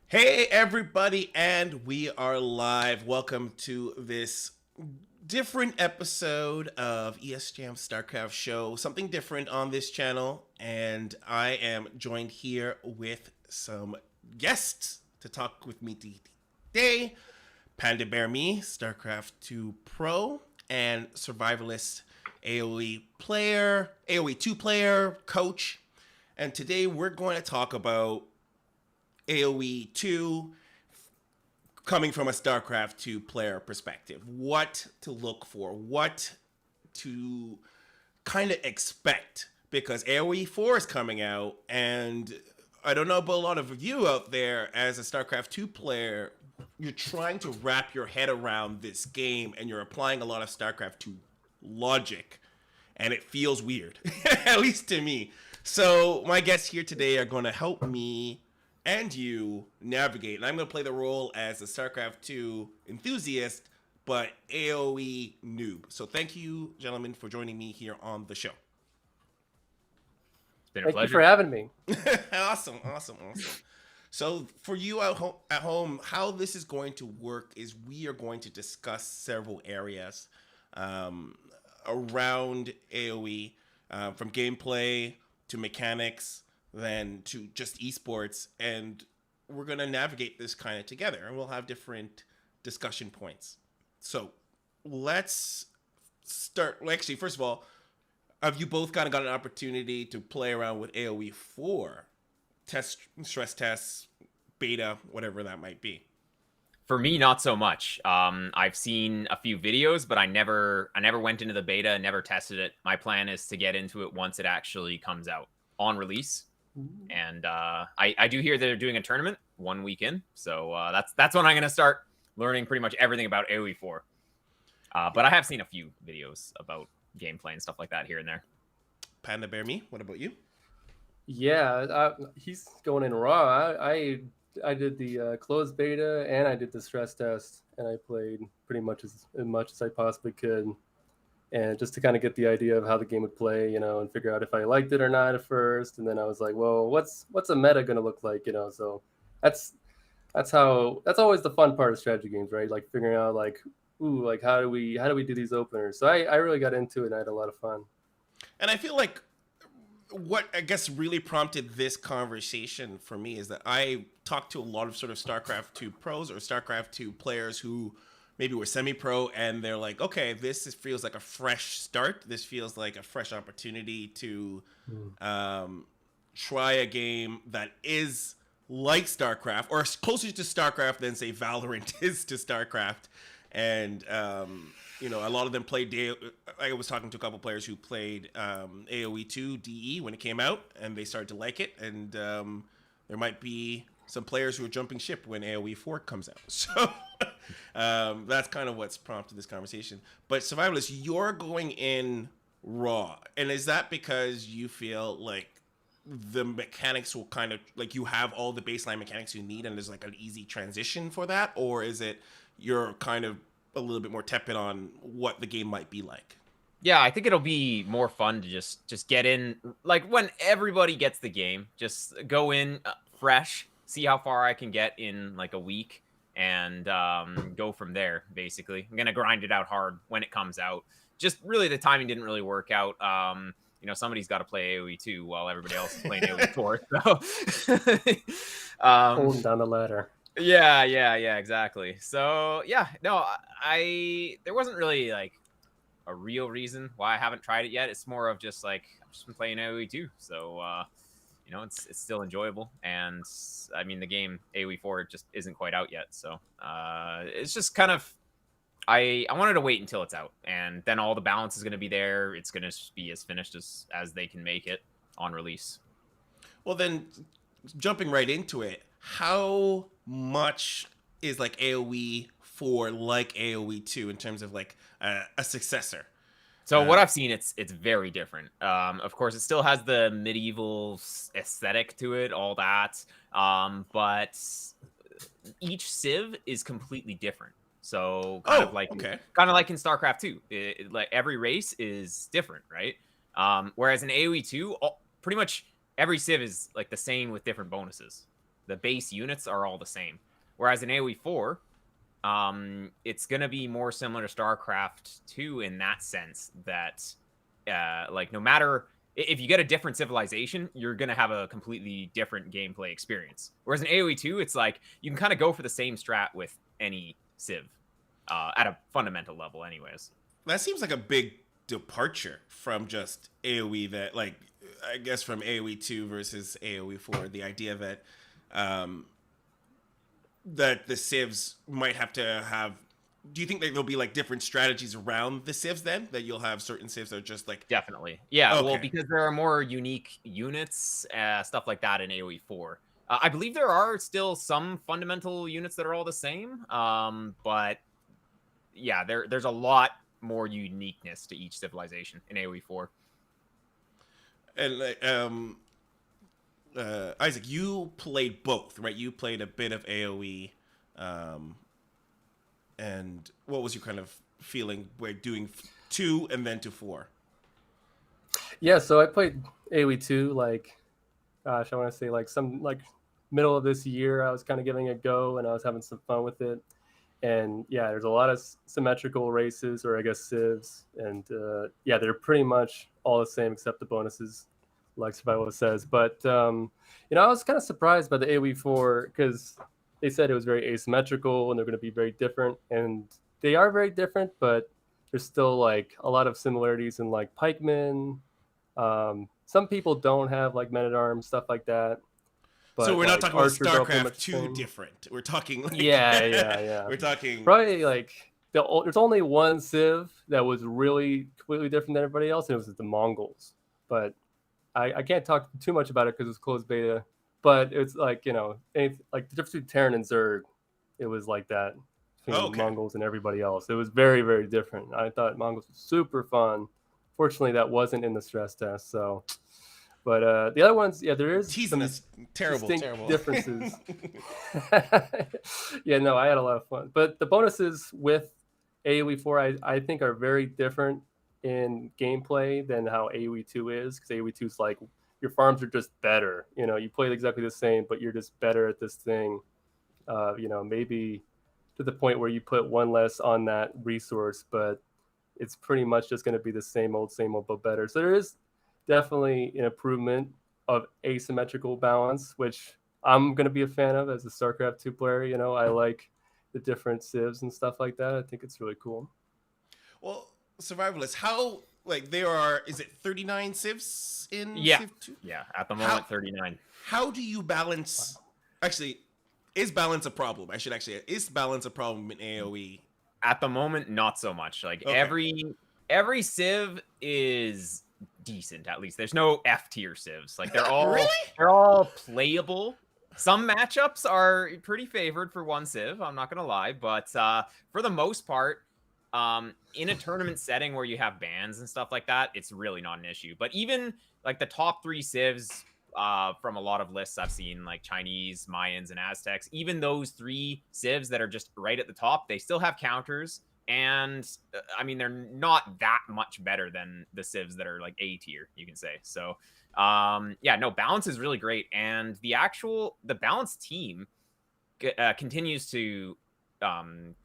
Hey everybody, and we are live. Welcome to this different episode of ESChamp StarCraft show. Something different on this channel, and I am joined here with some guests to talk with me today. PandaBearMe, StarCraft 2 Pro, and Survivalist AoE player, AoE 2 player, coach. And today we're going to talk about AoE 2 coming from a StarCraft 2 player perspective. What to look for, what to kind of expect, because AoE 4 is coming out, and I don't know about a lot of you out there as a StarCraft 2 player. You're trying to wrap your head around this game, and you're applying a lot of StarCraft 2 logic, and it feels weird, at least to me. So my guests here today are going to help me and you navigate. And I'm going to play the role as a StarCraft 2 enthusiast, but AoE noob. So thank you, gentlemen, for joining me here on the show. It's been a Thank you pleasure. for having me. Awesome. So for you at home, how this is going to work is we are going to discuss several areas around AoE, from gameplay to mechanics, then to just esports, and we're going to navigate this kind of together, and we'll have different discussion points. So let's start. Well, actually, first of all, have you both kind of got an opportunity to play around with AoE 4 stress tests, beta, whatever that might be? For me, not so much. I've seen a few videos, but I never went into the beta, never tested it. My plan is to get into it once it actually comes out on release. And I do hear they're doing a tournament 1 week in, so that's when I'm gonna start learning pretty much everything about AoE 4. But I have seen a few videos about gameplay and stuff like that here and there. PandaBearMe, what about you? Yeah, he's going in raw. I did the closed beta and I did the stress test, and I played pretty much as much as I possibly could, and just to kind of get the idea of how the game would play, and figure out if I liked it or not at first. And then I was like, well, what's a meta going to look like, So that's always the fun part of strategy games, right? Like figuring out like, how do we do these openers? So I really got into it and I had a lot of fun. And I feel like what I guess really prompted this conversation for me is that I talked to a lot of sort of StarCraft 2 pros or StarCraft 2 players who maybe were semi-pro, and they're like, okay, this feels like a fresh start. This feels like a fresh opportunity to try a game that is like StarCraft, or closer to StarCraft than, say, Valorant is to StarCraft. And a lot of them played. I was talking to a couple players who played AoE 2 DE when it came out, and they started to like it. And there might be some players who are jumping ship when AoE 4 comes out. So that's kind of what's prompted this conversation. But Survivalist, you're going in raw, and is that because you feel like the mechanics will kind of like you have all the baseline mechanics you need, and there's like an easy transition for that, or is it you're kind of a little bit more tepid on what the game might be like? Yeah, I think it'll be more fun to just get in, like when everybody gets the game, just go in fresh, see how far I can get in like a week, and go from there. Basically, I'm gonna grind it out hard when it comes out. Just really, the timing didn't really work out. Somebody's got to play AoE 2 while everybody else is playing AoE 4. So, Holding down the ladder. Yeah, exactly. So yeah, no, there wasn't really like a real reason why I haven't tried it yet. It's more of just like I've just been playing AoE 2, so it's still enjoyable. And I mean, the game AoE 4 just isn't quite out yet, so it's just kind of I wanted to wait until it's out, and then all the balance is going to be there. It's going to be as finished as they can make it on release. Well, then, jumping right into it, how much is like AoE 4 like AoE 2 in terms of like a successor? So what I've seen, it's very different. Of course, it still has the medieval aesthetic to it, all that. But each civ is completely different. So kind of like in StarCraft 2, like every race is different, right? Whereas in AoE 2, pretty much every civ is like the same with different bonuses. The base units are all the same. Whereas in AoE 4, it's going to be more similar to StarCraft 2 in that sense that, like, no matter if you get a different civilization, you're going to have a completely different gameplay experience. Whereas in AoE 2, it's like you can kind of go for the same strat with any civ at a fundamental level anyways. That seems like a big departure from just AoE that, like, I guess from AoE 2 versus AoE 4, the idea that that the civs might have to have. Do you think that there'll be like different strategies around the civs then? That you'll have certain civs that are just like definitely, yeah. Okay. Well, because there are more unique units, stuff like that in AoE 4. I believe there are still some fundamental units that are all the same, but yeah, there's a lot more uniqueness to each civilization in AoE 4. And like, Isaac, you played both, right? You played a bit of AoE, and what was your kind of feeling with doing 2 and then to 4? Yeah, so I played AoE 2, like, gosh, I want to say like middle of this year. I was kind of giving it a go, and I was having some fun with it. And yeah, there's a lot of symmetrical races, or I guess civs, and yeah, they're pretty much all the same except the bonuses, like Survivalist says. But you know, I was kind of surprised by the AoE 4 because they said it was very asymmetrical and they're going to be very different, and they are very different, but there's still like a lot of similarities in like pikemen. Some people don't have like men-at-arms, stuff like that. But so we're like, not talking about StarCraft 2 different. We're talking like yeah. We're talking probably like there's only one civ that was really completely different than everybody else, and it was the Mongols. But I can't talk too much about it because it's closed beta. But it's like, you know, like the difference between Terran and Zerg, it was like that between Mongols and everybody else. It was very, very different. I thought Mongols was super fun. Fortunately, that wasn't in the stress test. So, but the other ones, yeah, there is teasing us terrible differences. Yeah, no, I had a lot of fun. But the bonuses with AoE 4, I think, are very different in gameplay than how AoE 2 is, because AoE 2 is like your farms are just better. You know, you play exactly the same, but you're just better at this thing. You know, maybe to the point where you put one less on that resource, but it's pretty much just going to be the same old, but better. So there is definitely an improvement of asymmetrical balance, which I'm going to be a fan of as a StarCraft 2 player. You know, I like the different civs and stuff like that. I think it's really cool. Well, Survivalist, how, like, there are, is it 39 civs in Civ 2? Yeah, at the moment, 39. How do you balance, actually, is balance a problem? Is balance a problem in AoE? At the moment, not so much. Like, every civ is decent, at least. There's no F tier civs. Like, they're all playable. Some matchups are pretty favored for one civ, I'm not gonna lie, but for the most part, in a tournament setting where you have bans and stuff like that, it's really not an issue. But even like the top 3 civs from a lot of lists I've seen, like Chinese, Mayans, and Aztecs, even those 3 civs that are just right at the top, they still have counters. And I mean, they're not that much better than the civs that are like A tier, you can say. So yeah, no, balance is really great. And the balance team continues to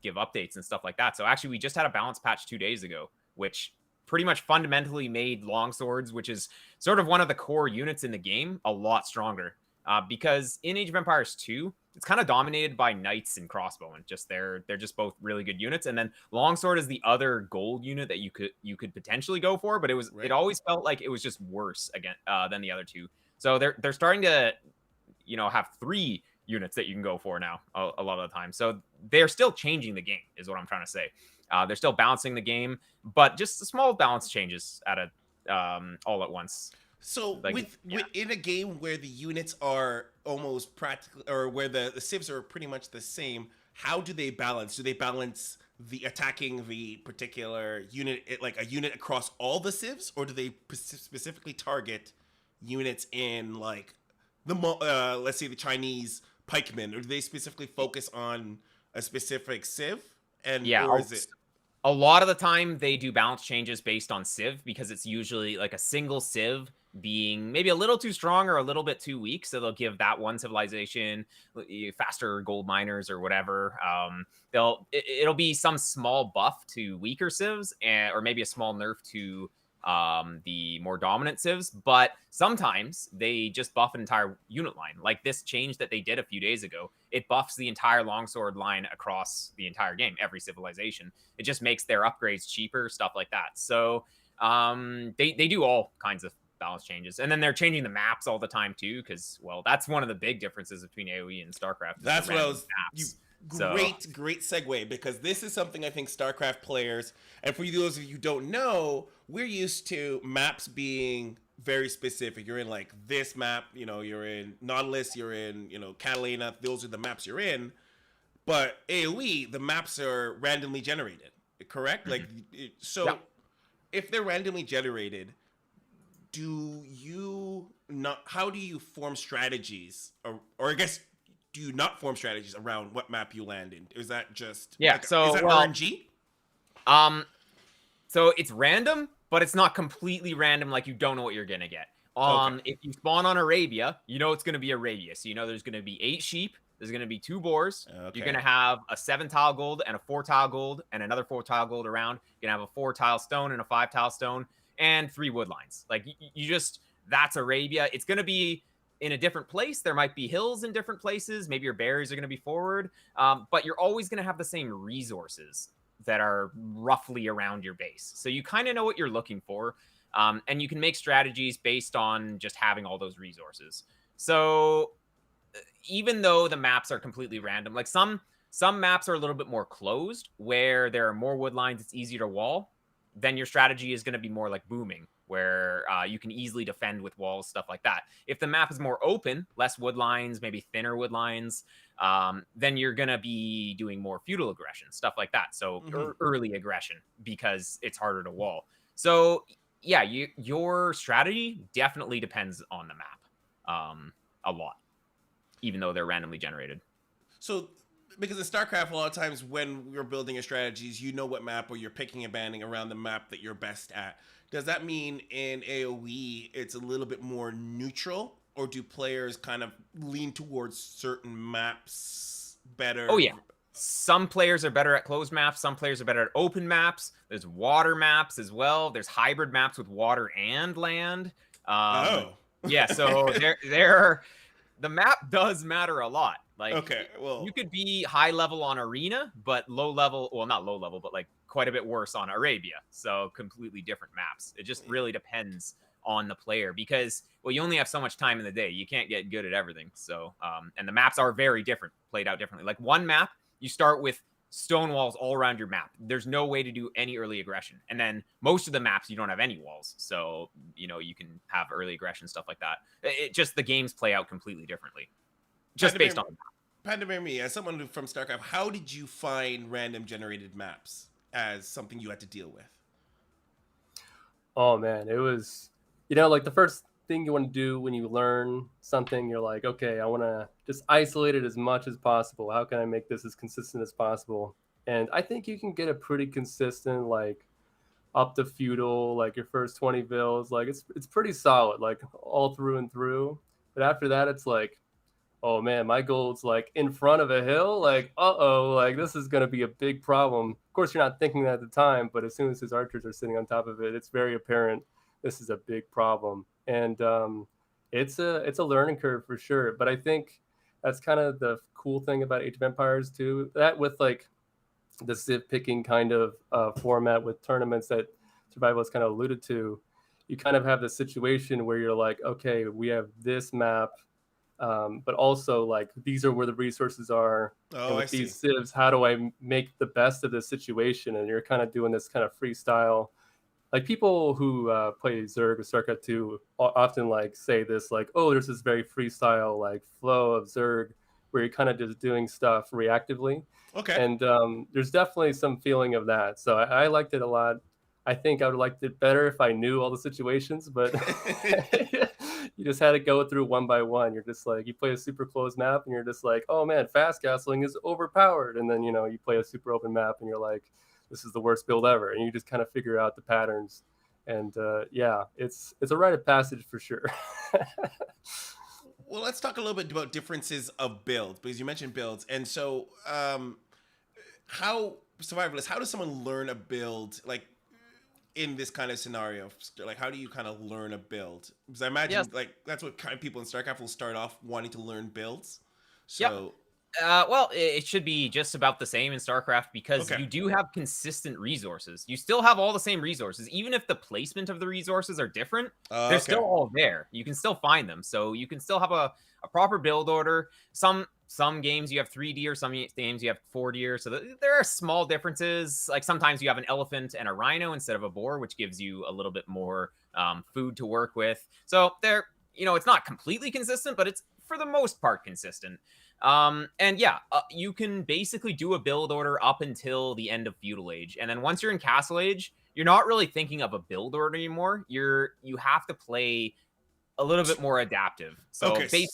give updates and stuff like that. So actually, we just had a balance patch 2 days ago, which pretty much fundamentally made longswords, which is sort of one of the core units in the game, a lot stronger. Because in Age of Empires 2, it's kind of dominated by knights and crossbowmen. Just they're just both really good units, and then longsword is the other gold unit that you could potentially go for, but it always felt like it was just worse again than the other 2. So they're starting to, you know, have 3 units that you can go for now a lot of the time. So they're still changing the game, is what I'm trying to say. They're still balancing the game, but just the small balance changes at all at once. So like, in a game where the units are almost practical, or where the civs are pretty much the same, how do they balance? Do they balance the attacking the particular unit, like a unit across all the civs, or do they specifically target units in like the let's say the Chinese pikemen, or do they specifically focus on a specific civ? And or is it? A lot of the time they do balance changes based on civ, because it's usually like a single civ being maybe a little too strong or a little bit too weak. So they'll give that one civilization faster gold miners or whatever. It'll be some small buff to weaker civs, or maybe a small nerf to the more dominant civs. But sometimes they just buff an entire unit line. Like this change that they did a few days ago, it buffs the entire longsword line across the entire game, every civilization. It just makes their upgrades cheaper, stuff like that. So they do all kinds of balance changes, and then they're changing the maps all the time too, because well, that's one of the big differences between AoE and StarCraft. That's what I was great segue, because this is something I think StarCraft players, and for those of you who don't know, we're used to maps being very specific. You're in like this map, you know, you're in Nautilus, you're in, you know, Catalina, those are the maps you're in. But AoE, the maps are randomly generated, correct? Like, so yeah. If they're randomly generated, how do you form strategies, or I guess, do you not form strategies around what map you land in? Is that just is that RNG? So it's random, but it's not completely random. Like you don't know what you're gonna get. If you spawn on Arabia, you know it's gonna be Arabia. So you know there's gonna be 8 sheep. There's gonna be 2 boars. Okay. You're gonna have a 7-tile gold and a 4-tile gold and another 4-tile gold around. You're gonna have a 4-tile stone and a 5-tile stone and 3 wood lines. Like that's Arabia. It's gonna be in a different place. There might be hills in different places. Maybe your berries are going to be forward. But you're always going to have the same resources that are roughly around your base. So you kind of know what you're looking for. And you can make strategies based on just having all those resources. So even though the maps are completely random, like some maps are a little bit more closed, where there are more wood lines, it's easier to wall, then your strategy is going to be more like booming, where you can easily defend with walls, stuff like that. If the map is more open, less wood lines, maybe thinner wood lines, then you're going to be doing more feudal aggression, stuff like that. So early aggression, because it's harder to wall. So yeah, your strategy definitely depends on the map a lot, even though they're randomly generated. So because in StarCraft, a lot of times when you're building your strategies, you know what map, or you're picking and banding around the map that you're best at. Does that mean in AoE it's a little bit more neutral, or do players kind of lean towards certain maps better? Oh yeah, some players are better at closed maps. Some players are better at open maps. There's water maps as well. There's hybrid maps with water and land. Yeah, so the map does matter a lot. Like, okay, well, you could be high level on Arena, but low level, well, not low level, but like quite a bit worse on Arabia. So completely different maps. It just really depends on the player, because, well, you only have so much time in the day. You can't get good at everything. So, and the maps are very different, played out differently. Like one map, you start with stone walls all around your map. There's no way to do any early aggression. And then most of the maps, you don't have any walls. So, you know, you can have early aggression, stuff like that. It just, the games play out completely differently, just based on the map. PandaBearMe, as someone from StarCraft, how did you find random generated maps as something you had to deal with? Oh man, it was, you know, like the first thing you want to do when you learn something, you're like, okay, I want to just isolate it as much as possible. How can I make this as consistent as possible? And I think you can get a pretty consistent, like up to feudal, like your first 20 bills, like it's pretty solid, like all through and through. But after that, it's like, oh man, my gold's like in front of a hill, like, like this is going to be a big problem. Of course, you're not thinking that at the time, but as soon as his archers are sitting on top of it, it's very apparent this is a big problem. And it's a learning curve for sure. But I think that's kind of the cool thing about Age of Empires too, that with like the civ picking kind of format with tournaments that Survivalist kind of alluded to, you kind of have this situation where you're like, okay, we have this map, but also like these are where the resources are. And with these civs, how do I make the best of this situation? And you're kind of doing this kind of freestyle. Like people who play Zerg or StarCraft 2 often like say this, like, oh, there's this very freestyle like flow of Zerg where you're kind of just doing stuff reactively. Okay. And there's definitely some feeling of that. So I liked it a lot. I think I would have liked it better if I knew all the situations, but you just had to go through one by one. You're just like, you play a super closed map and you're just like, oh man, fast castling is overpowered. And then, you know, you play a super open map and you're like, this is the worst build ever. And you just kind of figure out the patterns And yeah, it's a rite of passage for sure. Well, let's talk a little bit about differences of builds, because you mentioned builds. And so, how survivalist, how does someone learn a build, like in this kind of scenario? Like, how do you kind of learn a build? Because I imagine Yes. like that's what kind of people in StarCraft will start off wanting to learn builds. Yep. So Well, it should be just about the same in StarCraft because Okay. you do have consistent resources. You still have all the same resources, even if the placement of the resources are different. They're still okay. all there. You can still find them, so you can still have a proper build order. Some games you have 3 deer, some games you have 4 deer. So there are small differences. Like sometimes you have an elephant and a rhino instead of a boar, which gives you a little bit more food to work with. So it's not completely consistent, but it's for the most part consistent. And yeah, you can basically do a build order up until the end of Feudal Age, and then once you're in Castle Age, you're not really thinking of a build order anymore. You have to play a little bit more adaptive. So Okay.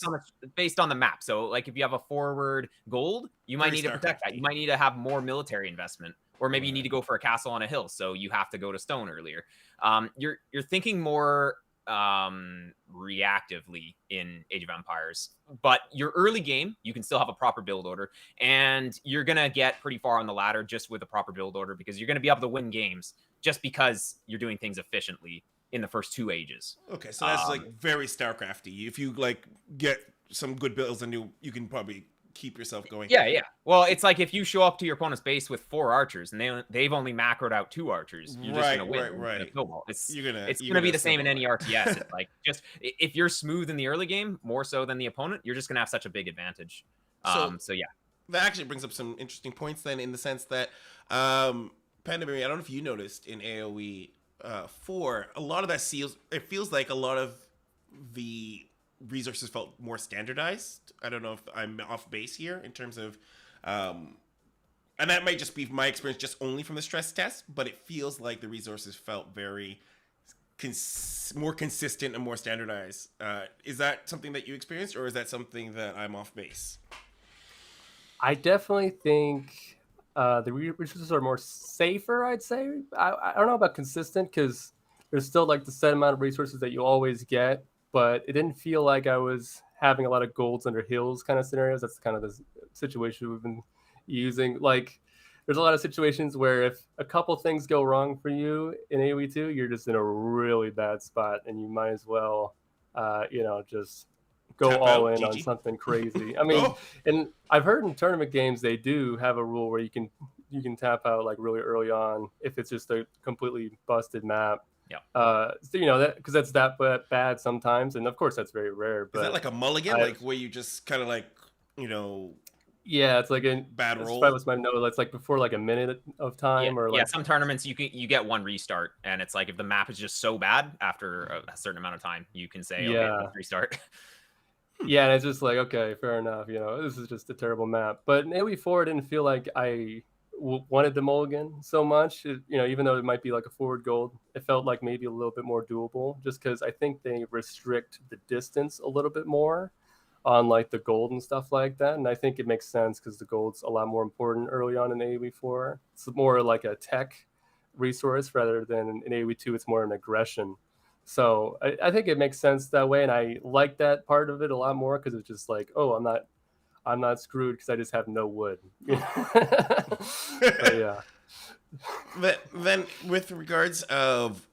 based on the map. So like if you have a forward gold, you might Very need to protect that. StarCraft-y. You might need to have more military investment, or maybe you need Right. to go for a castle on a hill. So you have to go to stone earlier. You're thinking more reactively in Age of Empires, but your early game you can still have a proper build order, and you're gonna get pretty far on the ladder just with a proper build order because you're gonna be able to win games just because you're doing things efficiently in the first 2 ages. Okay, so that's like very StarCrafty. If you like get some good builds, then you can probably keep yourself going. Yeah. Well, it's like if you show up to your opponent's base with 4 archers and they've only macroed out 2 archers, you're just gonna win. Right. Snowball. You're It's gonna gonna be the same in snowball any it. RTS. It's like just if you're smooth in the early game, more so than the opponent, you're just gonna have such a big advantage. So yeah. That actually brings up some interesting points then, in the sense that PandaBearMe, I don't know if you noticed in AoE 4, a lot of that it feels like a lot of the resources felt more standardized. I don't know if I'm off base here in terms of, and that might just be my experience just only from the stress test, but it feels like the resources felt very more consistent and more standardized. Is that something that you experienced, or is that something that I'm off base? I definitely think the resources are more safer, I'd say. I don't know about consistent because there's still like the set amount of resources that you always get, but it didn't feel like I was having a lot of golds under hills kind of scenarios. That's kind of the situation we've been using. Like, there's a lot of situations where if a couple things go wrong for you in AoE 2, you're just in a really bad spot, and you might as well, just go Tap all out, in on GG. something crazy. I mean, Oh, and I've heard in tournament games they do have a rule where you can tap out like really early on if it's just a completely busted map. Yeah. So that because that's that bad sometimes, and of course that's very rare. But is that like a mulligan, like where you just kind of like, yeah, it's like a bad roll? Survivalist might know that's like before like a minute of time or like some tournaments you get one restart, and it's like if the map is just so bad after a certain amount of time, you can say, okay, let's restart. Yeah, and it's just like, okay, fair enough. This is just a terrible map. But in AoE 4, it didn't feel like I wanted the mulligan so much. Even though it might be like a forward gold, it felt like maybe a little bit more doable, just because I think they restrict the distance a little bit more on like the gold and stuff like that. And I think it makes sense because the gold's a lot more important early on in AoE 4. It's more like a tech resource rather than in AoE 2, it's more an aggression. So I think it makes sense that way, and I like that part of it a lot more because it's just like, oh, I'm not screwed because I just have no wood. But yeah. But then, with regards of,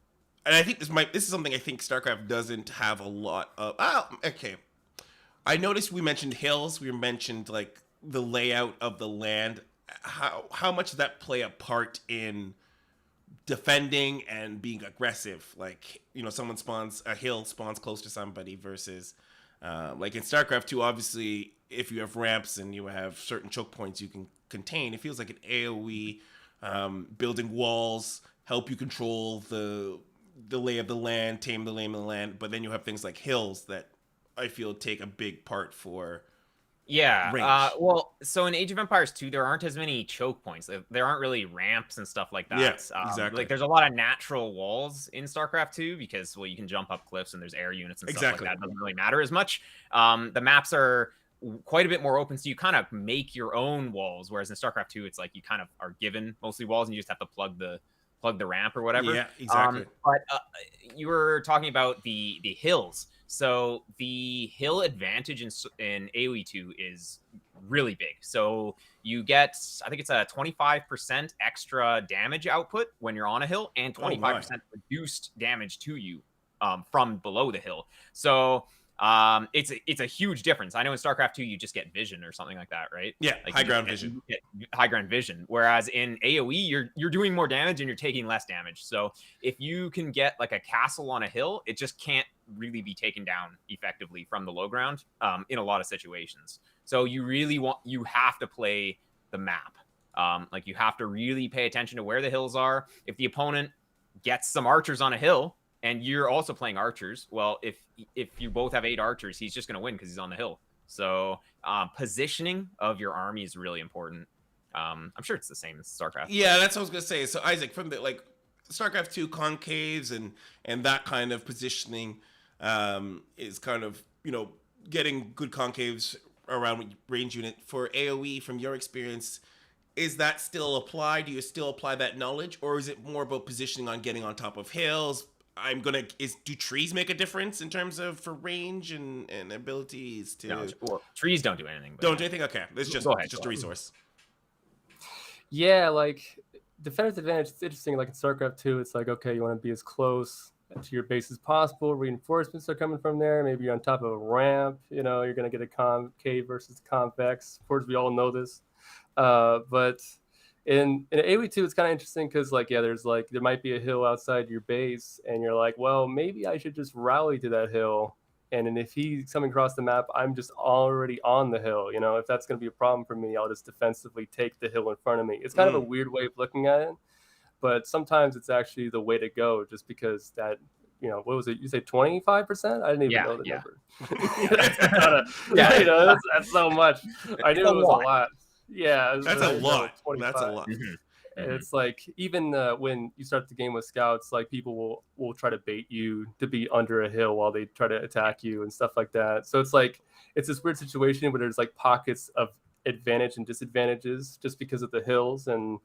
and I think this is something I think StarCraft doesn't have a lot of. Oh, okay. I noticed we mentioned hills. We mentioned like the layout of the land. How much does that play a part in defending and being aggressive? Like, someone a hill spawns close to somebody versus like in StarCraft 2, obviously if you have ramps and you have certain choke points you can contain, it feels like an AoE building walls help you control the lay of the land, tame the lay of the land, but then you have things like hills that I feel take a big part for range. Well, so in Age of Empires 2, there aren't as many choke points. There aren't really ramps and stuff like that. Yeah, exactly. Like there's a lot of natural walls in StarCraft 2 because, well, you can jump up cliffs and there's air units and stuff like that. It doesn't really matter as much. The maps are quite a bit more open, so you kind of make your own walls. Whereas in StarCraft 2, it's like you kind of are given mostly walls and you just have to plug the plug the ramp or whatever. Yeah, exactly. But you were talking about the hills. So the hill advantage in AoE 2 is really big. So you get, I think it's a 25% extra damage output when you're on a hill, and 25% reduced damage to you from below the hill. So it's a huge difference. I know in StarCraft 2 you just get vision or something like that, right? Yeah, like high ground vision. You get high ground vision. Whereas in AoE you're doing more damage and you're taking less damage. So if you can get like a castle on a hill, it just can't really be taken down effectively from the low ground in a lot of situations. So you have to play the map. Like you have to really pay attention to where the hills are. If the opponent gets some archers on a hill and you're also playing archers, well, if you both have 8 archers, he's just going to win because he's on the hill. So positioning of your army is really important. I'm sure it's the same as StarCraft. Yeah, that's what I was going to say. So Isaac, from the like StarCraft 2 concaves and that kind of positioning is kind of, getting good concaves around range unit. For AoE, from your experience, is that still applied? Do you still apply that knowledge, or is it more about positioning on getting on top of hills? Do trees make a difference in terms of for range and abilities to? No, well, trees don't do anything. Don't do anything. Okay, it's just a resource. Yeah, like defensive advantage. It's interesting. Like in StarCraft 2, it's like, okay, you want to be as close to your base as possible. Reinforcements are coming from there. Maybe you're on top of a ramp. You're going to get a concave versus convex. Of course, we all know this. But in AoE 2, it's kind of interesting because, like, yeah, there might be a hill outside your base, and you're like, well, maybe I should just rally to that hill. And then if he's coming across the map, I'm just already on the hill. If that's going to be a problem for me, I'll just defensively take the hill in front of me. It's kind of a weird way of looking at it. But sometimes it's actually the way to go, just because that, what was it? You say 25%? I didn't even know the number. That's so much. I knew it was a lot. Yeah, that's a lot. That's a lot. And it's like, even when you start the game with scouts, like people will try to bait you to be under a hill while they try to attack you and stuff like that. So it's like, it's this weird situation where there's like pockets of advantage and disadvantages just because of the hills. And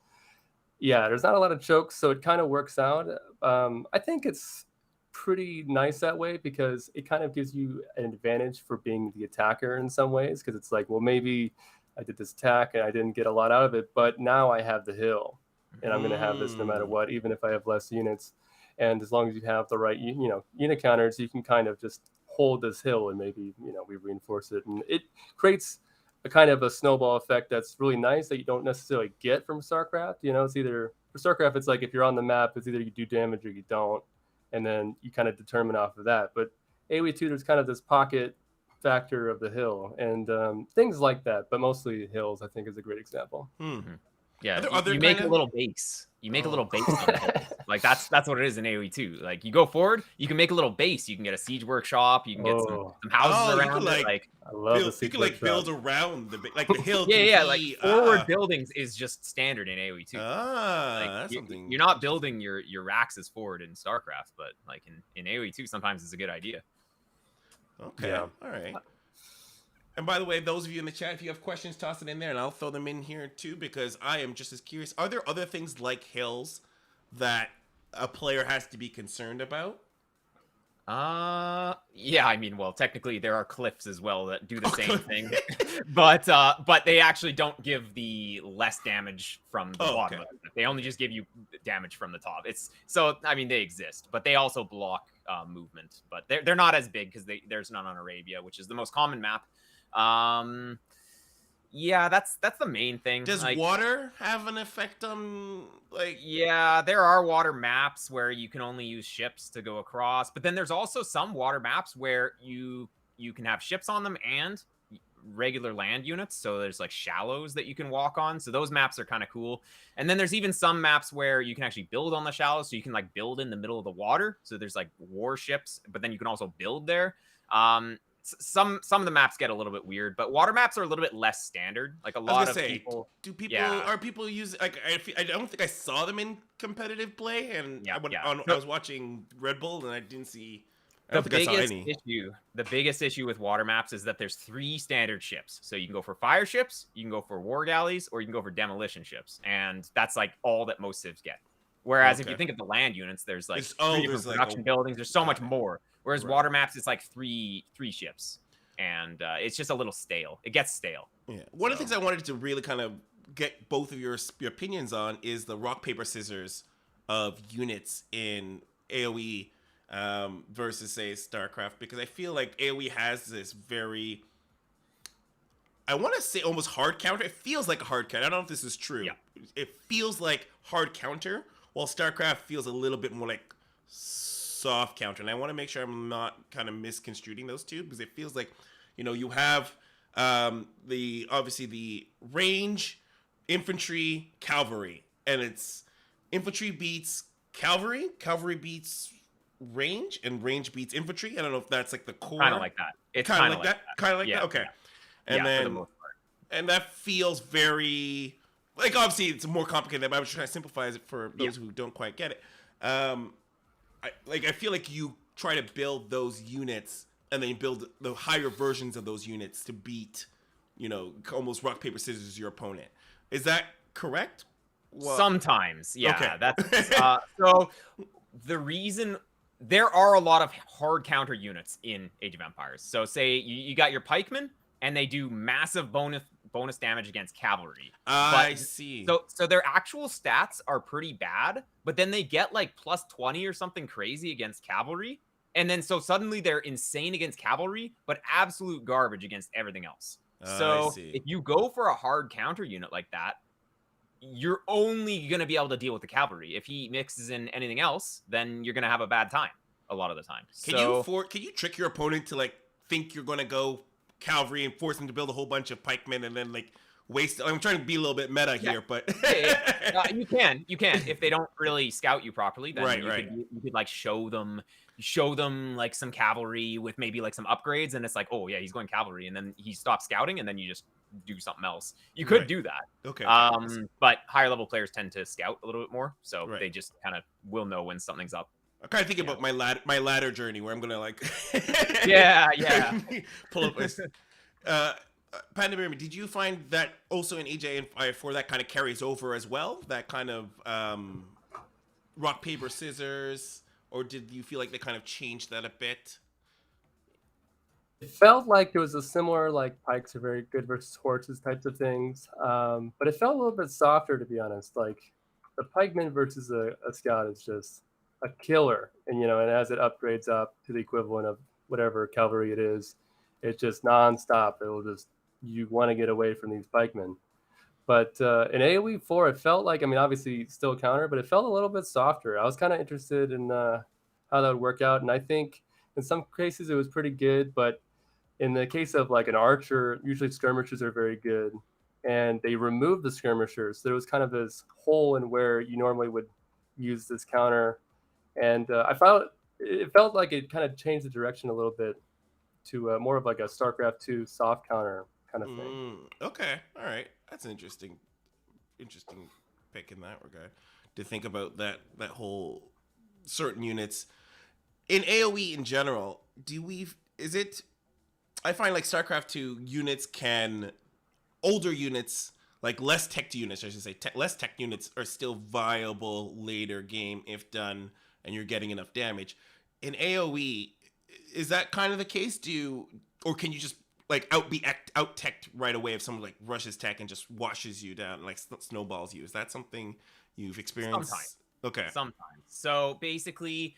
yeah, there's not a lot of chokes, so it kind of works out. I think it's pretty nice that way because it kind of gives you an advantage for being the attacker in some ways, because it's like, well, maybe I did this attack and I didn't get a lot out of it, but now I have the hill and I'm going to have this no matter what, even if I have less units. And as long as you have the right, unit counters, you can kind of just hold this hill and maybe, we reinforce it. And it creates a kind of a snowball effect that's really nice that you don't necessarily get from StarCraft. It's either, for StarCraft, it's like if you're on the map, it's either you do damage or you don't. And then you kind of determine off of that. But AoE 2, there's kind of this pocket factor of the hill and things like that. But mostly hills, I think, is a great example. Mm-hmm. Yeah, you make a little base. You make a little base on the hills. Like that's what it is in AoE 2. Like you go forward, you can make a little base. You can get a siege workshop. You can get some houses around it. Like I love the siege workshop. Build around the hill. Yeah. Like forward buildings is just standard in AoE 2. That's something. You're not building your axis forward in StarCraft, but like in AoE 2, sometimes it's a good idea. Okay. Yeah. All right. And by the way, those of you in the chat, if you have questions, toss it in there, and I'll throw them in here too, because I am just as curious. Are there other things like hills that a player has to be concerned about? Yeah. I mean, well, technically there are cliffs as well that do the same thing, but they actually don't give the less damage from the bottom. Okay. They only just give you damage from the top. I mean, they exist, but they also block movement. But they're not as big because there's none on Arabia, which is the most common map. Yeah, that's the main thing. Does water have an effect on Yeah, there are water maps where you can only use ships to go across, but then there's also some water maps where you can have ships on them and regular land units. So there's like shallows that you can walk on. So those maps are kind of cool. And then there's even some maps where you can actually build on the shallows. So you can like build in the middle of the water. So there's like warships, but then you can also build there. Some of the maps get a little bit weird, but water maps are a little bit less standard. Like a lot of people. Are people using I don't think I saw them in competitive play, and I was watching Red Bull and I didn't see. The biggest issue with water maps is that there's 3 standard ships. So you can go for fire ships, you can go for war galleys, or you can go for demolition ships, and that's like all that most civs get. Whereas if Okay. you think of the land units, there's like It's- three oh, different there's like production a- buildings. There's so got much it. more. Whereas Right. water maps, it's like three ships, and it's just a little stale. It gets stale. Yeah. One of the So- things I wanted to really kind of get both of your opinions on is the rock paper scissors of units in AoE versus say StarCraft, because I feel like AoE has this very, I want to say almost hard counter. It feels like a hard counter. I don't know if this is true. Yeah. It feels like hard counter, while StarCraft feels a little bit more like soft counter. And I want to make sure I'm not kind of misconstruing those two, because it feels like, you know, you have the obviously the range, infantry, cavalry, and it's infantry beats cavalry, cavalry beats range, and range beats infantry. I don't know if that's like the core. Kind of like that. It's Kind of like that. Kind of like Yeah, that. Okay. yeah. And Yeah, then for the most part. and that feels very like, obviously it's more complicated, but I was trying to simplify it for those who don't quite get it. I feel like you try to build those units and then you build the higher versions of those units to beat, you know, almost rock paper scissors your opponent. Is that correct? Well, Sometimes, yeah. Okay. That's so the reason there are a lot of hard counter units in Age of Empires. So say you got your pikemen and they do massive bonus damage against cavalry. I see. So their actual stats are pretty bad, but then they get like plus 20 or something crazy against cavalry. And then so suddenly they're insane against cavalry, but absolute garbage against everything else. So if you go for a hard counter unit like that, you're only going to be able to deal with the cavalry. If he mixes in anything else, then you're going to have a bad time a lot of the time. Can you trick your opponent to like think you're going to go cavalry and force them to build a whole bunch of pikemen and then like waste? I'm trying to be a little bit meta here, but you can if they don't really scout you properly, then you could like show them like some cavalry with maybe like some upgrades, and it's like, oh yeah, he's going cavalry, and then he stops scouting, and then you just do something else. You could do that. Okay. But higher level players tend to scout a little bit more, so Right. they just kind of will know when something's up. I'm kind of thinking about my ladder journey where I'm gonna like yeah pull up this. PandaBearMe, did you find that also in EJ4 that kind of carries over as well? That kind of rock paper scissors, or did you feel like they kind of changed that a bit? It felt like it was a similar, like pikes are very good versus horses types of things, but it felt a little bit softer, to be honest. Like the pikeman versus a scout is just a killer, and and as it upgrades up to the equivalent of whatever cavalry it is, it's just nonstop. It'll just, you want to get away from these pikemen. But in AoE 4, it felt like, I mean, obviously still counter, but it felt a little bit softer. I was kind of interested in how that would work out, and I think in some cases it was pretty good, but in the case of like an archer, usually skirmishers are very good, and they removed the skirmishers. So there was kind of this hole in where you normally would use this counter, and I found it felt like it kind of changed the direction a little bit to more of like a StarCraft 2 soft counter kind of thing. Okay, all right, that's an interesting pick in that regard to think about that whole certain units in AoE in general. I find like StarCraft 2 units older units, like less tech units, I should say, less tech units are still viable later game if done and you're getting enough damage. In AoE, is that kind of the case? Or can you just like out teched right away if someone like rushes tech and just washes you down, like snowballs you? Is that something you've experienced? Sometimes. Okay. Sometimes. So basically,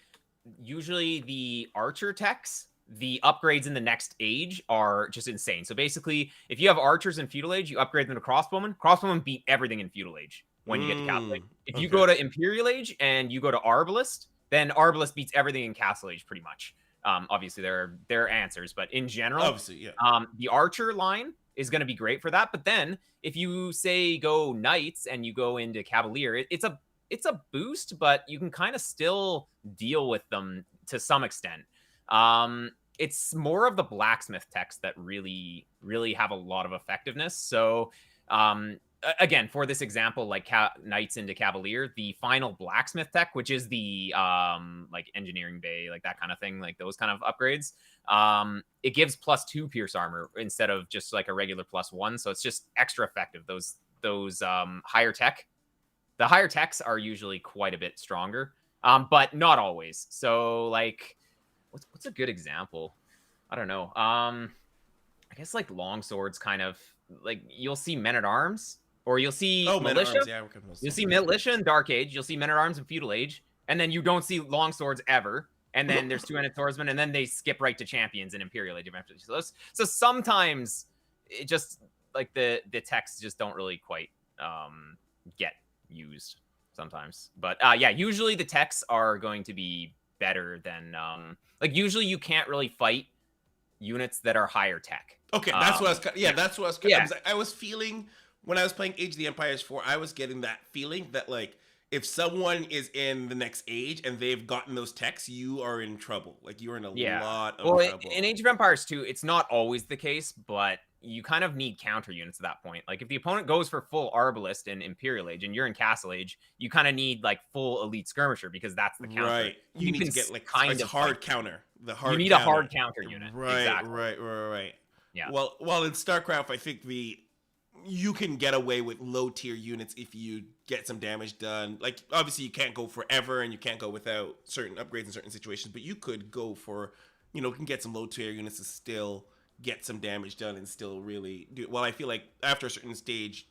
usually the archer techs, the upgrades in the next age are just insane. So basically, if you have archers in feudal age, you upgrade them to crossbowmen. Crossbowmen beat everything in feudal age when you get to castle age. If you go to imperial age and you go to arbalist, then arbalist beats everything in castle age pretty much. Obviously there are answers, but in general, obviously, yeah. The archer line is going to be great for that. But then if you say go knights and you go into cavalier, it's a boost, but you can kind of still deal with them to some extent. It's more of the blacksmith techs that really, really have a lot of effectiveness. So, again, for this example, like knights into cavalier, the final blacksmith tech, which is the like engineering bay, like that kind of thing, like those kind of upgrades, it gives +2 pierce armor instead of just like a regular +1. So it's just extra effective. Those higher tech, The higher techs are usually quite a bit stronger, but not always. So like, what's a good example? I don't know. I guess like longswords, kind of like you'll see men at arms, or you'll see militia. Yeah, You'll see militia in Dark Age. You'll see men at arms in Feudal Age, and then you don't see longswords ever. And then there's two-handed swordsmen, and then they skip right to champions in Imperial Age eventually. So sometimes it just like the texts just don't really quite get used sometimes. But yeah, usually the texts are going to be better than like usually you can't really fight units that are higher tech. Okay, that's what I was. That's what I was. Yeah. I was feeling when I was playing Age of the Empires 4. I was getting that feeling that like if someone is in the next age and they've gotten those techs, you are in trouble. Like you're in a lot of trouble. In Age of Empires 2, it's not always the case, but you kind of need counter units at that point. Like if the opponent goes for full Arbalist in Imperial Age and you're in Castle Age, you kind of need like full elite skirmisher because that's the counter. Right. You need to get like kind of hard counter. You need a hard counter unit. Right. Exactly. Right. Yeah. Well, in StarCraft, I think you can get away with low tier units if you get some damage done. Like obviously you can't go forever and you can't go without certain upgrades in certain situations, but you could go for, can get some low tier units to still get some damage done and still really do. Well, I feel like after a certain stage,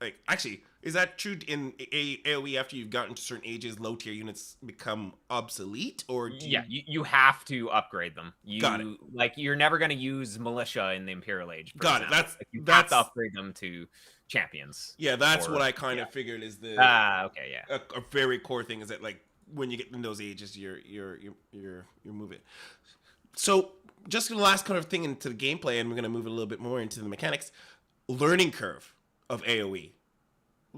like actually, is that true in AoE? After you've gotten to certain ages, low tier units become obsolete, or you have to upgrade them. Got it. Like you're never going to use militia in the Imperial Age. Got example. it. You have to upgrade them to champions. Yeah, that's what I kind of figured is the okay, yeah, a very core thing is that like when you get in those ages, you're moving. So just the last kind of thing into the gameplay, and we're going to move a little bit more into the mechanics. Learning curve of AoE.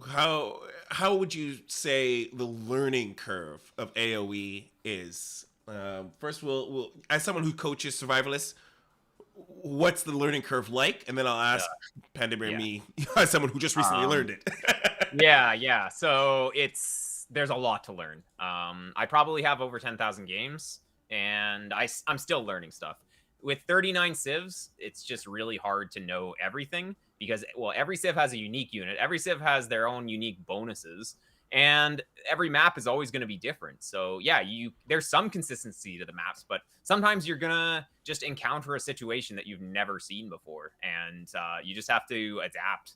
How would you say the learning curve of AoE is? First, we'll as someone who coaches Survivalists, what's the learning curve like? And then I'll ask PandaBearMe as someone who just recently learned it. yeah. So there's a lot to learn. I probably have over 10,000 games, and I'm still learning stuff. With 39 civs, it's just really hard to know everything because, well, every civ has a unique unit. Every civ has their own unique bonuses, and every map is always going to be different. So yeah, there's some consistency to the maps, but sometimes you're going to just encounter a situation that you've never seen before, and you just have to adapt.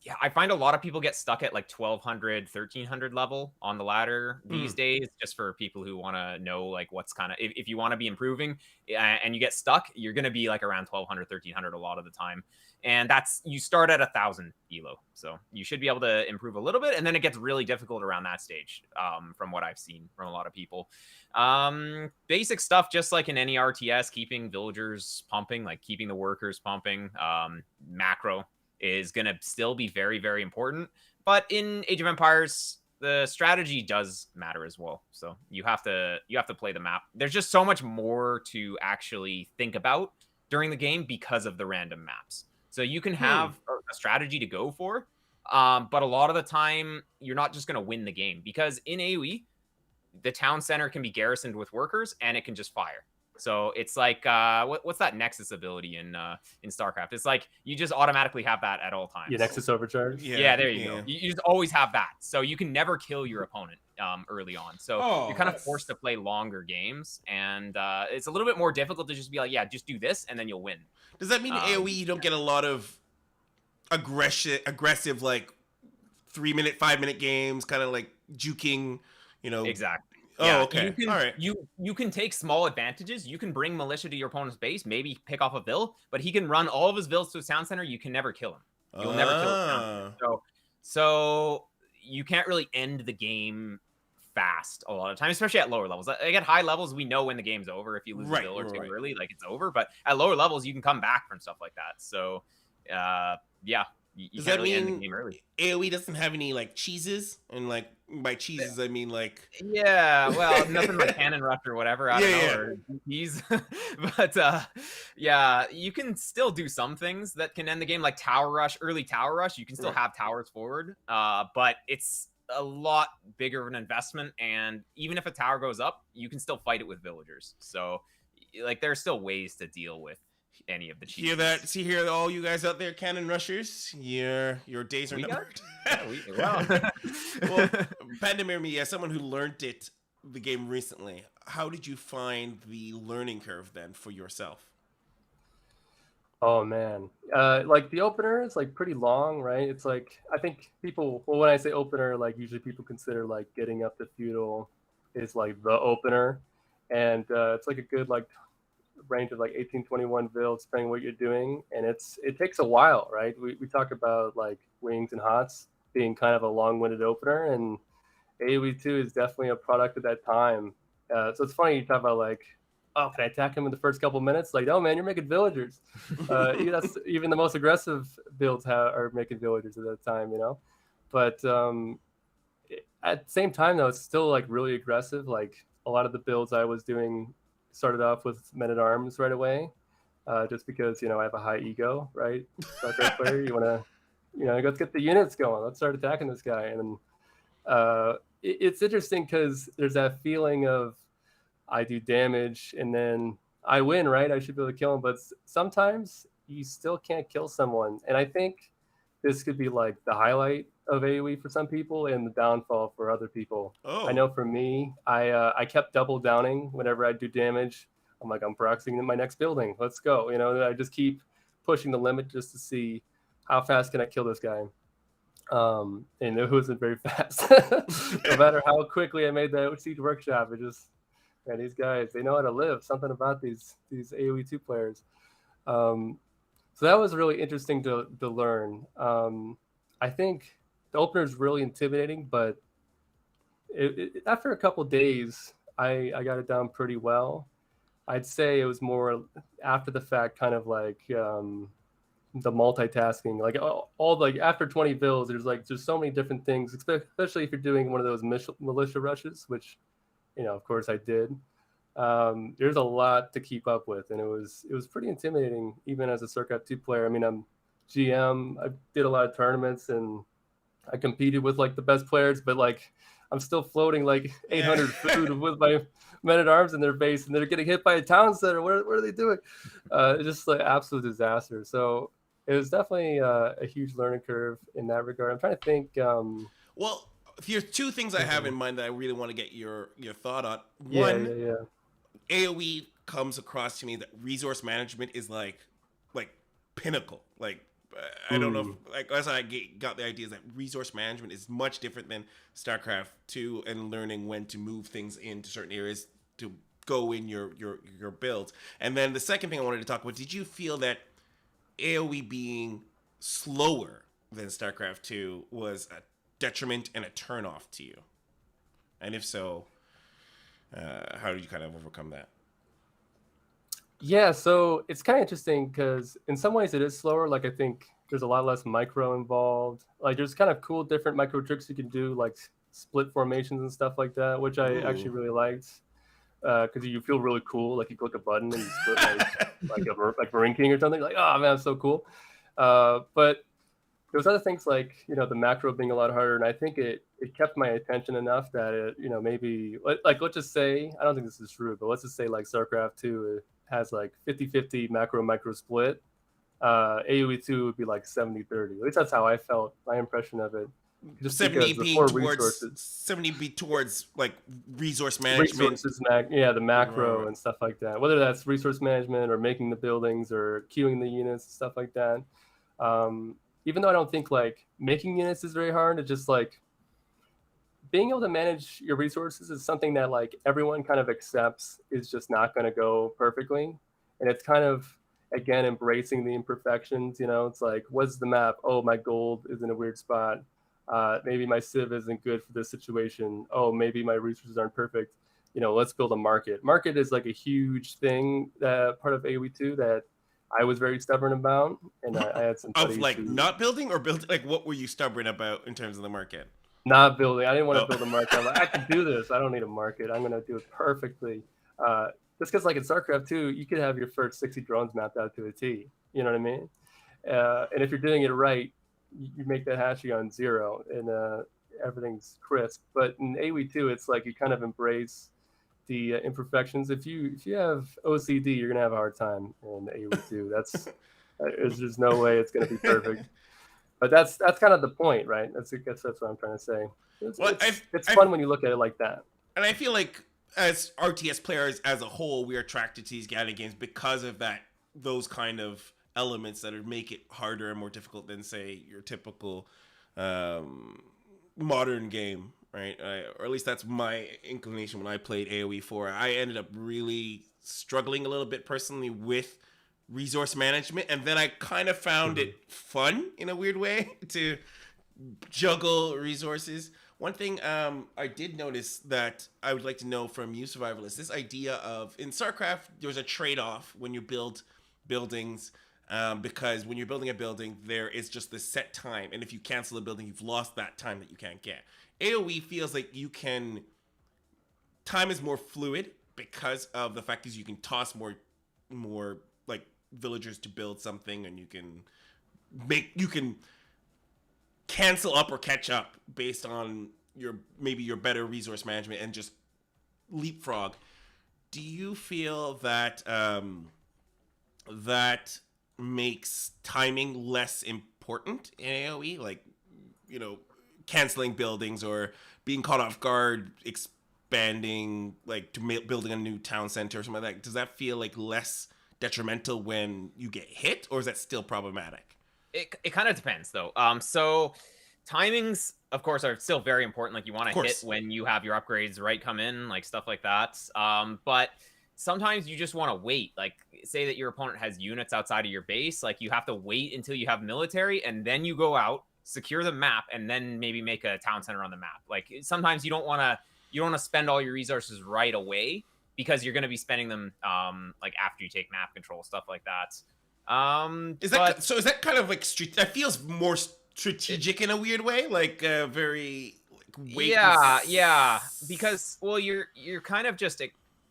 Yeah, I find a lot of people get stuck at like 1200, 1300 level on the ladder these days, just for people who want to know like what's kind of, if you want to be improving and you get stuck, you're going to be like around 1200, 1300 a lot of the time. And you start at 1000 elo. So you should be able to improve a little bit. And then it gets really difficult around that stage, from what I've seen from a lot of people. Basic stuff, just like in any RTS, keeping villagers pumping, like keeping the workers pumping, macro is going to still be very, very important. But in Age of Empires, the strategy does matter as well. So you have to play the map. There's just so much more to actually think about during the game because of the random maps. So you can have a strategy to go for, but a lot of the time you're not just going to win the game, because in AoE, the town center can be garrisoned with workers and it can just fire. So it's like, what's that Nexus ability in StarCraft? It's like you just automatically have that at all times. Yeah, Nexus Overcharge. Yeah, there you go. You just always have that. So you can never kill your opponent early on. So you're kind of forced to play longer games. And it's a little bit more difficult to just be like, yeah, just do this and then you'll win. Does that mean in AoE you don't get a lot of aggressive like 3-minute, 5-minute games, kind of like juking, Exactly. Oh, okay. All right. You can take small advantages. You can bring militia to your opponent's base, maybe pick off a vill, but he can run all of his vills to a town center. You can never kill him. You'll never kill a town center. So you can't really end the game fast a lot of times, especially at lower levels. Like at high levels, we know when the game's over. If you lose a vill or too early, like it's over. But at lower levels, you can come back from stuff like that. So yeah. You can't really end the game early. AoE doesn't have any like cheeses, and like by cheeses I mean like well, nothing like Cannon Rush or whatever. I don't know. Or he's but yeah, you can still do some things that can end the game, like Tower Rush, early Tower Rush. You can still have towers forward, but it's a lot bigger of an investment, and even if a tower goes up, you can still fight it with villagers. So like there are still ways to deal with any of the cheese. Hear that? See here, all you guys out there, cannon rushers. Your days are numbered. Well, Well, PandaBearMe, as someone who learned the game recently, how did you find the learning curve then for yourself? Oh man, like the opener is like pretty long, right? It's like I think people. Well, when I say opener, like usually people consider like getting up to feudal is like the opener, and it's like a good like range of like 1821 builds depending on what you're doing, and it takes a while, right? We talk about like wings and hots being kind of a long-winded opener, and AoE 2 is definitely a product of that time. So it's funny you talk about like, oh, can I attack him in the first couple minutes? Like, oh man, you're making villagers. Even the most aggressive builds are making villagers at that time, you know. But at the same time, though, it's still like really aggressive. Like a lot of the builds I was doing started off with men at arms right away, just because I have a high ego, right? StarCraft player, you want to, let's get the units going. Let's start attacking this guy, and it's interesting because there's that feeling of I do damage and then I win, right? I should be able to kill him, but sometimes you still can't kill someone, and I think this could be like the highlight of AoE for some people and the downfall for other people. Oh. I know for me, I kept double downing whenever I do damage. I'm like, I'm proxying in my next building. Let's go. I just keep pushing the limit just to see how fast can I kill this guy. And it wasn't very fast. No matter how quickly I made that siege workshop, it just, man, these guys, they know how to live. Something about these AoE 2 players. So that was really interesting to learn. I think the opener is really intimidating, but after a couple days, I got it down pretty well. I'd say it was more after the fact, kind of like the multitasking, like all like after 20 builds, there's so many different things, especially if you're doing one of those militia rushes, which, of course I did. There's a lot to keep up with, and it was pretty intimidating even as a StarCraft 2 player. I mean, I'm GM, I did a lot of tournaments and I competed with like the best players, but like I'm still floating like 800 food with my men at arms in their base, and they're getting hit by a town center. What are they doing? It's just like absolute disaster. So it was definitely a huge learning curve in that regard. I'm trying to think. Well, here's two things I have in mind that I really want to get your thought on. One, AoE comes across to me that resource management is like pinnacle. Like I don't know if, as I got the idea is that resource management is much different than StarCraft 2 and learning when to move things into certain areas to go in your builds. And then the second thing I wanted to talk about, did you feel that AoE being slower than StarCraft 2 was a detriment and a turnoff to you? And if so, how did you kind of overcome that? Yeah, so it's kind of interesting because in some ways it is slower. Like I think there's a lot less micro involved. Like there's kind of cool different micro tricks you can do, like split formations and stuff like that, which I actually really liked because you feel really cool. Like you click a button and you split like Marine King or something. Like, oh man, that's so cool. But there's other things like the macro being a lot harder, and I think it kept my attention enough that it maybe like let's just say, I don't think this is true, but let's just say like StarCraft 2 has like 50-50 macro split. AoE 2 would be like 70-30. At least that's how I felt. My impression of it. Just 70 being towards like resource management. The macro and stuff like that. Whether that's resource management or making the buildings or queuing the units and stuff like that. Even though I don't think like making units is very hard, it's just like being able to manage your resources is something that like everyone kind of accepts is just not going to go perfectly. And it's kind of, again, embracing the imperfections. It's like, what's the map? Oh, my gold is in a weird spot. Maybe my civ isn't good for this situation. Oh, maybe my resources aren't perfect. Let's build a market. Market is like a huge thing, part of AoE 2 that I was very stubborn about, and I had some of like not building or building. Like, what were you stubborn about in terms of the market? Not building. I didn't want to build a market. I'm like, I can do this. I don't need a market. I'm going to do it perfectly. Just because, like in StarCraft 2, you could have your first 60 drones mapped out to a T. You know what I mean? And if you're doing it right, you make that hatching on 0, and everything's crisp. But in AoE 2, it's like you kind of embrace the imperfections. If you have OCD, you're gonna have a hard time in AoE 2. There's just no way it's gonna be perfect. But that's kind of the point, right? That's what I'm trying to say. It's fun when you look at it like that. And I feel like as RTS players as a whole, we're attracted to these gathering games because of those kind of elements that make it harder and more difficult than, say, your typical modern game, right? Or at least that's my inclination when I played AoE IV. I ended up really struggling a little bit personally with resource management, and then I kind of found it fun in a weird way to juggle resources. One thing I did notice that I would like to know from you, Survivalist, this idea of, in StarCraft, there's a trade-off when you build buildings, because when you're building a building, there is just this set time, and if you cancel a building, you've lost that time that you can't get. AoE feels like time is more fluid because of the fact that you can toss more like villagers to build something, and you can cancel up or catch up based on your better resource management and just leapfrog. Do you feel that that makes timing less important in AoE, like, canceling buildings or being caught off guard, expanding, like building a new town center or something like that? Does that feel like less detrimental when you get hit, or is that still problematic? It kind of depends, though. So timings, of course, are still very important. Like, you want to hit when you have your upgrades come in, like stuff like that. But sometimes you just want to wait. Like, say that your opponent has units outside of your base. Like, you have to wait until you have military, and then you go out, secure the map, and then maybe make a town center on the map. Like, sometimes you don't want to spend all your resources right away, because you're going to be spending them like after you take map control, stuff like that. Is that kind of like that feels more strategic in a weird way, like very like yeah, because you're kind of just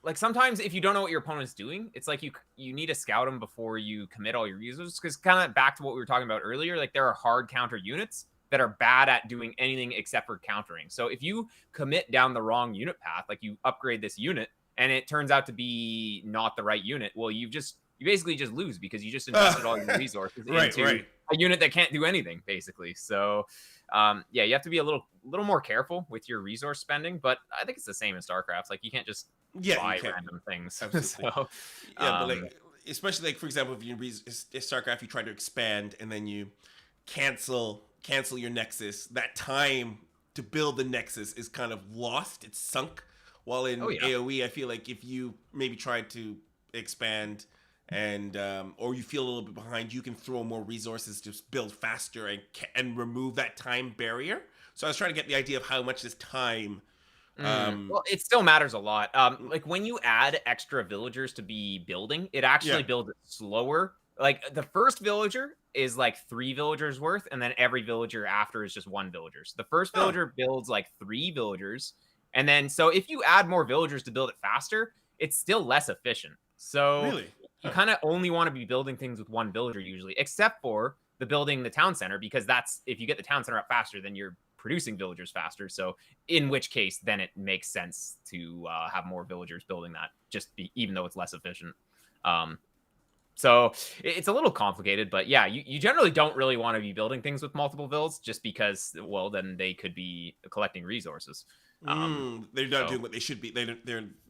like, sometimes if you don't know what your opponent's doing, it's like you need to scout them before you commit all your resources, because kind of back to what we were talking about earlier, like, there are hard counter units that are bad at doing anything except for countering. So if you commit down the wrong unit path, like you upgrade this unit and it turns out to be not the right unit, well, you basically just lose, because you just invested all your resources into a unit that can't do anything, basically. So, yeah, you have to be a little more careful with your resource spending. But I think it's the same in StarCraft. Like, you can't just buy random things. So, but like, especially like, for example, if StarCraft, you try to expand and then you cancel your nexus, that time to build the nexus is kind of lost. It's sunk. While in AoE, I feel like if you maybe try to expand and or you feel a little bit behind, you can throw more resources to build faster and remove that time barrier. So I was trying to get the idea of how much this time. Well, it still matters a lot. Like, when you add extra villagers to be building, it actually builds it slower. Like, the first villager is like 3 villagers worth, and then every villager after is just 1 villager. So the first villager builds like 3 villagers. And then, so if you add more villagers to build it faster, it's still less efficient. So really? You kind of only want to be building things with 1 villager usually, except for building the town center, because that's, if you get the town center up faster, then you're producing villagers faster. So in which case, then it makes sense to have more villagers building that, even though it's less efficient. So it's a little complicated, but yeah, you generally don't really want to be building things with multiple builds, just because, well, then they could be collecting resources. They're not doing what they should be.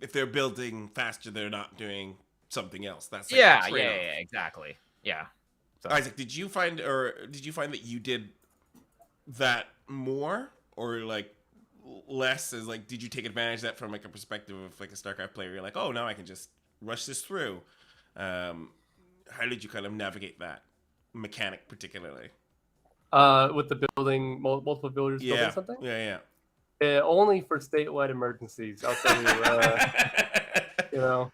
If they're building faster, they're not doing something else. That's like exactly. Yeah. So. Isaac, did you find that you did that more or like less? As like, did you take advantage of that from like a perspective of like a StarCraft player? You're like, oh, now I can just rush this through. How did you kind of navigate that mechanic particularly? With the building multiple villagers building something? Yeah. Only for statewide emergencies. I'll tell you.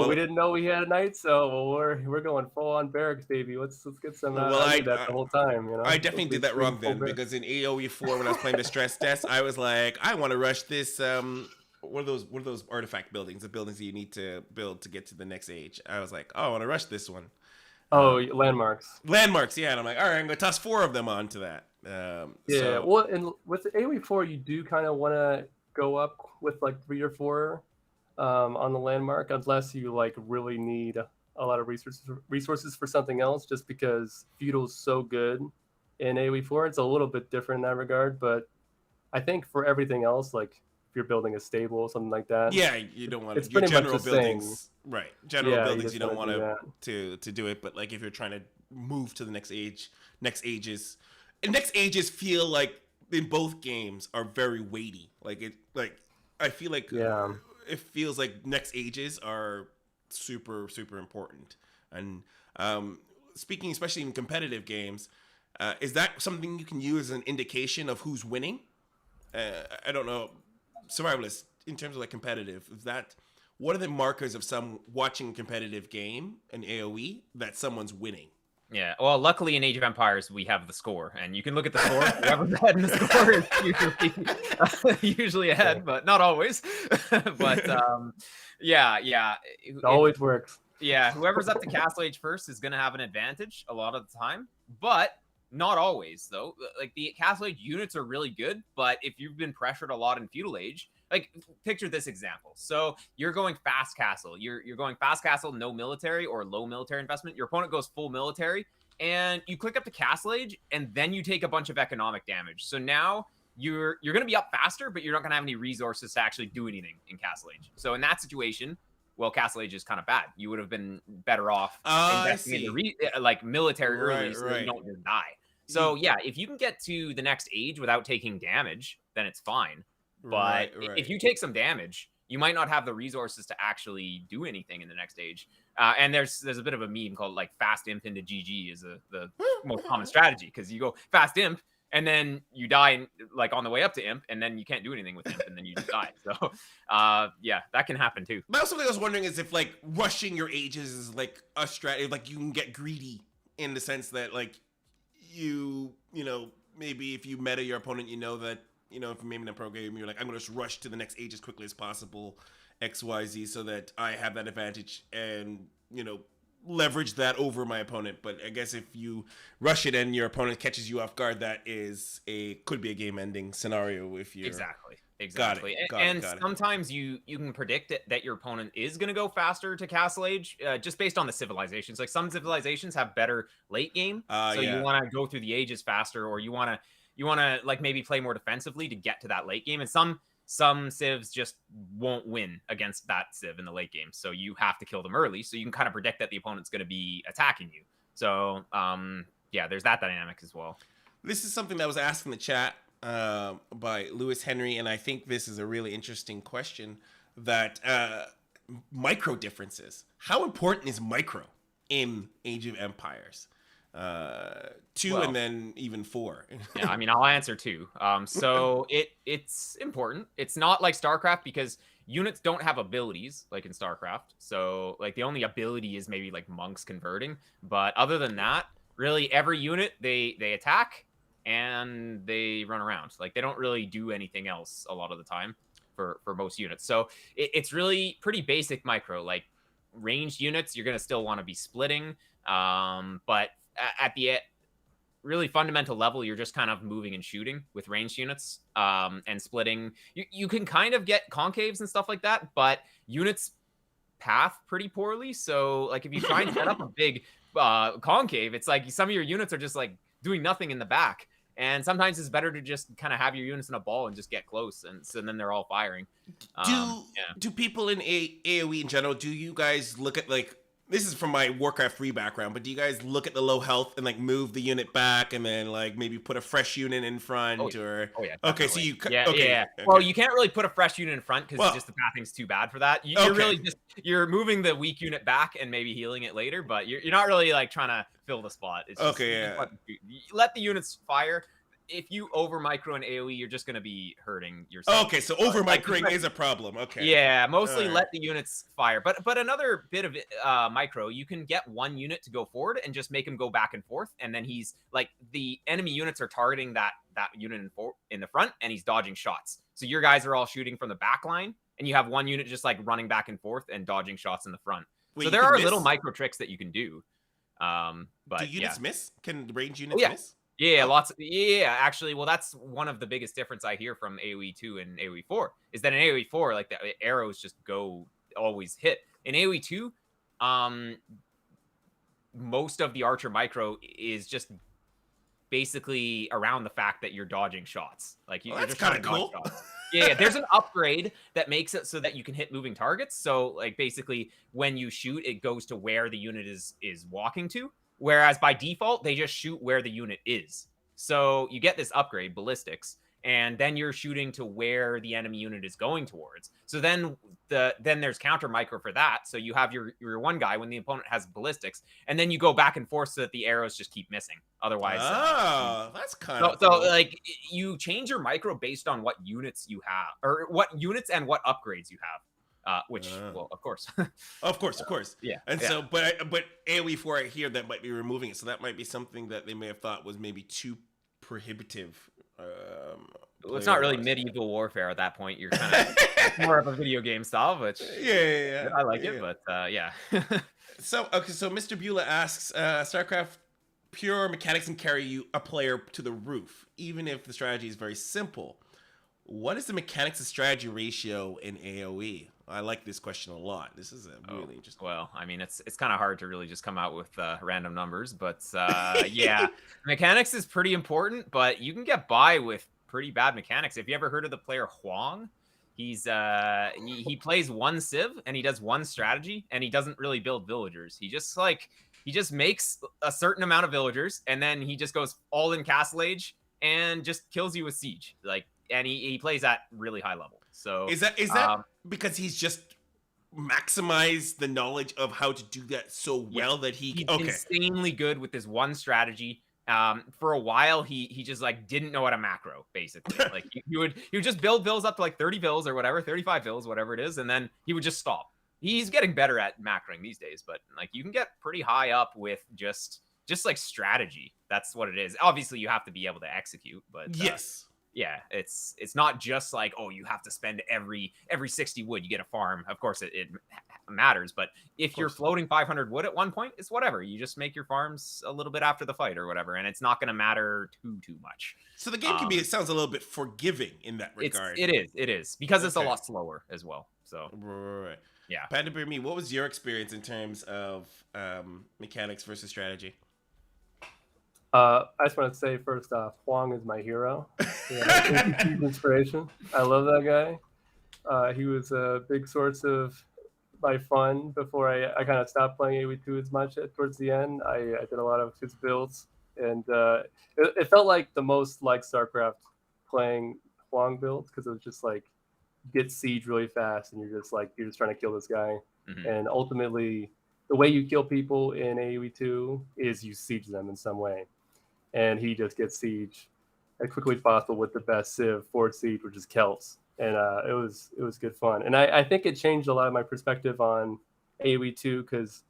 We didn't know we had a knight, so we're going full on barracks, baby. Let's get some. I did that the whole time. I definitely did that wrong then, because in AoE IV, when I was playing the stress test, I was like, I want to rush this. What are those artifact buildings? The buildings that you need to build to get to the next age. I was like, I want to rush this one. Landmarks. Landmarks, yeah. And I'm like, all right, I'm going to toss 4 of them onto that. Well, and with the AoE 4, you do kind of want to go up with like 3 or 4 on the landmark, unless you like really need a lot of resources for something else. Just because feudal's so good in AoE 4, it's a little bit different in that regard. But I think for everything else, like if you're building a stable, something like that, Yeah, you don't want it's your pretty much general the same. buildings, right? General Yeah, buildings, you just don't wanna want do that. to do it, but like if you're trying to move to the next ages, and next ages feel like in both games are very weighty. I feel like Yeah. it feels like next ages are super super important. And speaking, especially in competitive games, is that something you can use as an indication of who's winning? I don't know, Survivalist, in terms of like competitive, is that what are the markers of some watching a competitive game in AoE that someone's winning? Yeah, well, luckily in Age of Empires we have the score, and you can look at the score. Whoever's ahead in the score is usually ahead, but not always. But yeah, It always works. yeah, whoever's up to Castle Age first is going to have an advantage a lot of the time, but not always, though. Like, the Castle Age units are really good, but if you've been pressured a lot in Feudal Age, like, picture this example. So you're going fast castle. You're going fast castle, no military or low military investment. Your opponent goes full military, and you click up to Castle Age, and then you take a bunch of economic damage. So now you're going to be up faster, but you're not going to have any resources to actually do anything in Castle Age. So in that situation, well, Castle Age is kind of bad. You would have been better off investing in the military early, so that you don't just die. So yeah, if you can get to the next age without taking damage, then it's fine. But if you take some damage, you might not have the resources to actually do anything in the next age. And there's a bit of a meme called like fast imp into GG is the most common strategy, because you go fast imp and then you die like on the way up to imp, and then you can't do anything with imp, and then you just die. So yeah, that can happen too. But also, something I was wondering is if like rushing your ages is like a strategy, like you can get greedy in the sense that like you know, maybe if you meta your opponent, you know that, you know, if maybe in a pro game, you're like, I'm going to just rush to the next age as quickly as possible, XYZ, so that I have that advantage and, you know, leverage that over my opponent. But I guess if you rush it and your opponent catches you off guard, that could be a game-ending scenario if you're... Exactly. Got it. Sometimes you can predict that your opponent is going to go faster to Castle Age just based on the civilizations. Like, some civilizations have better late game, so you want to go through the ages faster, or you want to like maybe play more defensively to get to that late game. And some civs just won't win against that civ in the late game, so you have to kill them early, so you can kind of predict that the opponent's going to be attacking you. So yeah, there's that dynamic as well. This is something that was asked in the chat by Lewis Henry, and I think this is a really interesting question, that micro differences. How important is micro in Age of Empires? 2 and then even 4. Yeah, I mean, I'll answer 2. So it's important. It's not like StarCraft, because units don't have abilities like in StarCraft. So like the only ability is maybe like monks converting, but other than that, really every unit they attack and they run around. Like, they don't really do anything else a lot of the time for most units. So it's really pretty basic micro. Like, ranged units, you're going to still want to be splitting. But at the really fundamental level, you're just kind of moving and shooting with ranged units, and splitting. You can kind of get concaves and stuff like that, but units path pretty poorly. So like, if you try and set up a big concave, it's like some of your units are just like doing nothing in the back. And sometimes it's better to just kind of have your units in a ball and just get close, and so then they're all firing. Do people in AoE in general, do you guys look at, like, this is from my Warcraft 3 background, but do you guys look at the low health and like move the unit back and then like maybe put a fresh unit in front? Oh yeah, definitely. Okay, so yeah. Well, you can't really put a fresh unit in front because just the pathing's too bad for that. You're really just you're moving the weak unit back and maybe healing it later, but you're not really like trying to fill the spot. It's just, let the units fire. If you over micro in AoE, you're just going to be hurting yourself. Okay, so over microing is a problem. Okay. Yeah, mostly let the units fire. But another bit of micro, you can get one unit to go forward and just make him go back and forth, and then he's like, the enemy units are targeting that unit in the front, and he's dodging shots. So your guys are all shooting from the back line, and you have one unit just like running back and forth and dodging shots in the front. Wait, so there are little micro tricks that you can do. But do units miss? Can range units miss? Yeah, Oh, lots of, yeah, actually, well, that's one of the biggest difference I hear from AoE 2 and AoE 4 is that in AoE 4, like the arrows just go always hit. In AoE 2, um, most of the Archer micro is just basically around the fact that you're dodging shots. Like well, you're that's just kind trying of to dodge cool. shots. Yeah, there's an upgrade that makes it so that you can hit moving targets. So like basically when you shoot, it goes to where the unit is walking to. Whereas by default, they just shoot where the unit is. So you get this upgrade, ballistics, and then you're shooting to where the enemy unit is going towards. So then there's counter micro for that. So you have your one guy when the opponent has ballistics, and then you go back and forth so that the arrows just keep missing. Otherwise, Oh, that's kind so, of so cool. like you change your micro based on what units you have, or what units and what upgrades you have. Which, Uh, well, of course, of course, of course. yeah, And yeah. so, but AoE 4, I hear that might be removing it. So that might be something that they may have thought was maybe too prohibitive. Well, it's Player not really wise. medieval warfare at that point. You're kind of more of a video game style, which Yeah, I like it, yeah. but yeah. So okay, so Mr. Beulah asks, StarCraft pure mechanics can carry you a player to the roof, even if the strategy is very simple. What is the mechanics to strategy ratio in AoE? I like this question a lot. This is a really interesting. Well, I mean, it's kind of hard to really just come out with random numbers, but yeah, mechanics is pretty important, but you can get by with pretty bad mechanics. Have you ever heard of the player Huang? He's he plays one civ and he does one strategy and he doesn't really build villagers. He just makes a certain amount of villagers and then he just goes all in castle age and just kills you with siege. Like, and he plays at really high level. So Is that because he's just maximized the knowledge of how to do that so yeah, well that he he's okay. insanely good with this one strategy. For a while, he just like didn't know how to macro basically. Like he would just build bills up to like 30 bills or whatever, 35 bills, whatever it is, and then he would just stop. He's getting better at macroing these days, but like you can get pretty high up with just like strategy. That's what it is. Obviously, you have to be able to execute, but Yes. yeah, it's not just like, oh, you have to spend every 60 wood you get a farm. Of course it matters, but if you're floating 500 wood at one point, it's whatever. You just make your farms a little bit after the fight or whatever, and it's not going to matter too much. So the game can be, it sounds a little bit forgiving in that regard. It is because it's a Okay. lot slower as well. So Right. yeah. PandaBearMe, what was your experience in terms of mechanics versus strategy? I just want to say first off, Huang is my hero. Yeah, he's inspiration. I love that guy. He was a big source of my fun before I kind of stopped playing AoE2 as much towards the end. I did a lot of his builds, and it felt like the most like StarCraft playing Huang builds because it was just like you get siege really fast, and you're just trying to kill this guy, and ultimately the way you kill people in AoE2 is you siege them in some way. And he just gets siege as quickly as possible with the best civ for siege, which is Celts, and it was good fun. And I think it changed a lot of my perspective on AoE 2 because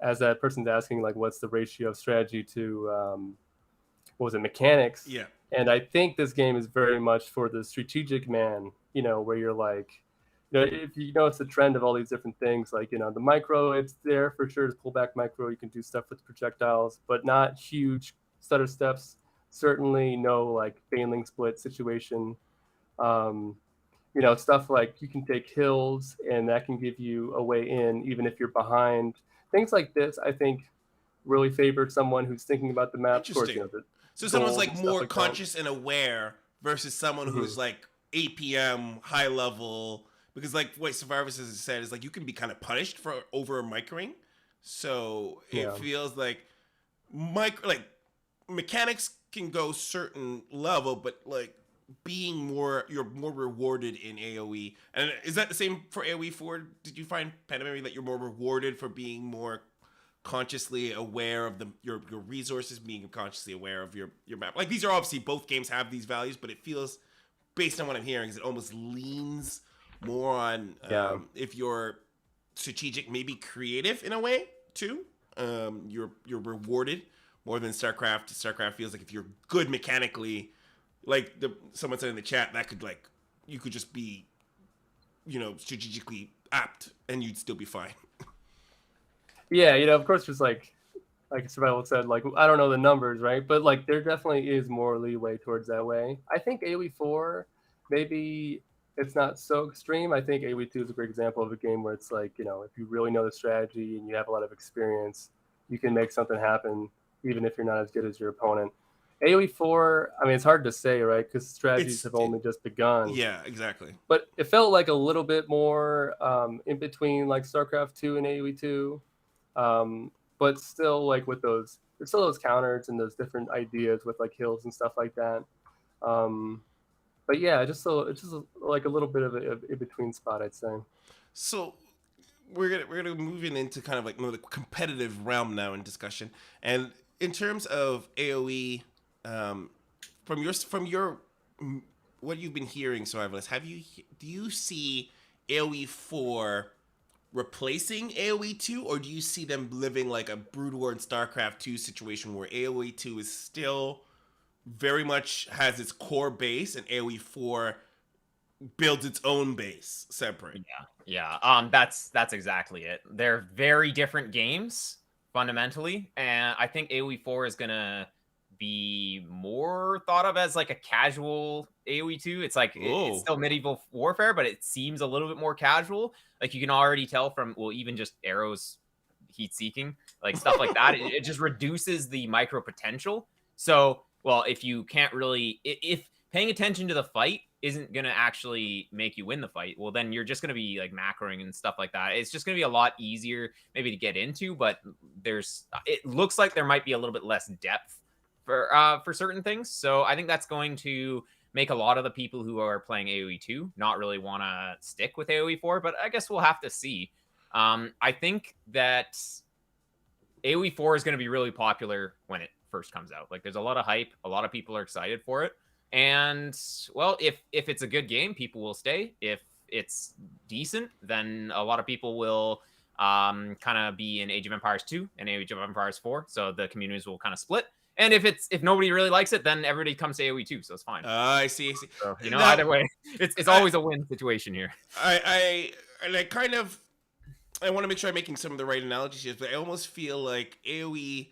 as that person's asking, like, what's the ratio of strategy to what was it, mechanics? Yeah. And I think this game is very much for the strategic man, where you're like, if you know, it's the trend of all these different things, like, the micro, it's there for sure to pull back micro. You can do stuff with projectiles, but not huge stutter steps. Certainly no like baneling split situation. Stuff like you can take hills and that can give you a way in, even if you're behind. Things like this, I think, really favored someone who's thinking about the map. Of course, Interesting. the So someone's gold like and more stuff conscious and aware versus someone Mhm. who's like APM high level, because like what Survivalist has said is like you can be kind of punished for over microing. So it Yeah. feels like mechanics can go certain level, but like you're more rewarded in AoE. And is that the same for AoE 4? Did you find PandaBearMe that you're more rewarded for being more consciously aware of your resources, being consciously aware of your map? Like these are obviously, both games have these values, but it feels, based on what I'm hearing, is it almost leans more on if you're strategic, maybe creative in a way too. You're rewarded more than StarCraft. StarCraft feels like if you're good mechanically, like someone said in the chat, that could like you could just be, strategically apt and you'd still be fine. Yeah, of course, there's like like Survival said, like I don't know the numbers, right? But like there definitely is more leeway towards that way. I think AoE 4 maybe it's not so extreme. I think AoE 2 is a great example of a game where it's like, you know, if you really know the strategy and you have a lot of experience, you can make something happen even if you're not as good as your opponent. AoE 4, I mean, it's hard to say, right? Because strategies have only just begun. Yeah, exactly. But it felt like a little bit more in between like StarCraft 2 and AoE 2. But still, like with there's still those counters and those different ideas with like hills and stuff like that. But yeah, it's just like a little bit of a in between spot, I'd say. So we're gonna move into kind of like more the competitive realm now in discussion. And in terms of AoE, from your what you've been hearing, Survivalist, do you see AoE 4 replacing AoE 2, or do you see them living like a Brood War and StarCraft 2 situation where AoE 2 is still very much has its core base and AoE 4 builds its own base separate? Yeah. That's exactly it. They're very different games fundamentally, and I think AoE 4 is gonna be more thought of as like a casual AoE 2. It's like it's still medieval warfare, but it seems a little bit more casual. Like you can already tell from, well, even just arrows heat seeking, like stuff like that. It just reduces the micro potential. So, well, if you can't really, if paying attention to the fight isn't going to actually make you win the fight, well, then you're just going to be like macroing and stuff like that. It's just going to be a lot easier maybe to get into, but it looks like there might be a little bit less depth for certain things. So I think that's going to make a lot of the people who are playing AoE 2 not really want to stick with AoE 4, but I guess we'll have to see. I think that AoE 4 is going to be really popular when it first comes out. Like there's a lot of hype, a lot of people are excited for it. And well, if it's a good game, people will stay. If it's decent, then a lot of people will kind of be in Age of Empires 2 and Age of Empires 4. So the communities will kind of split. And if nobody really likes it, then everybody comes to AoE 2, so it's fine. I see. So, you know, now, either way, it's always a win situation here. I want to make sure I'm making some of the right analogies here, but I almost feel like AoE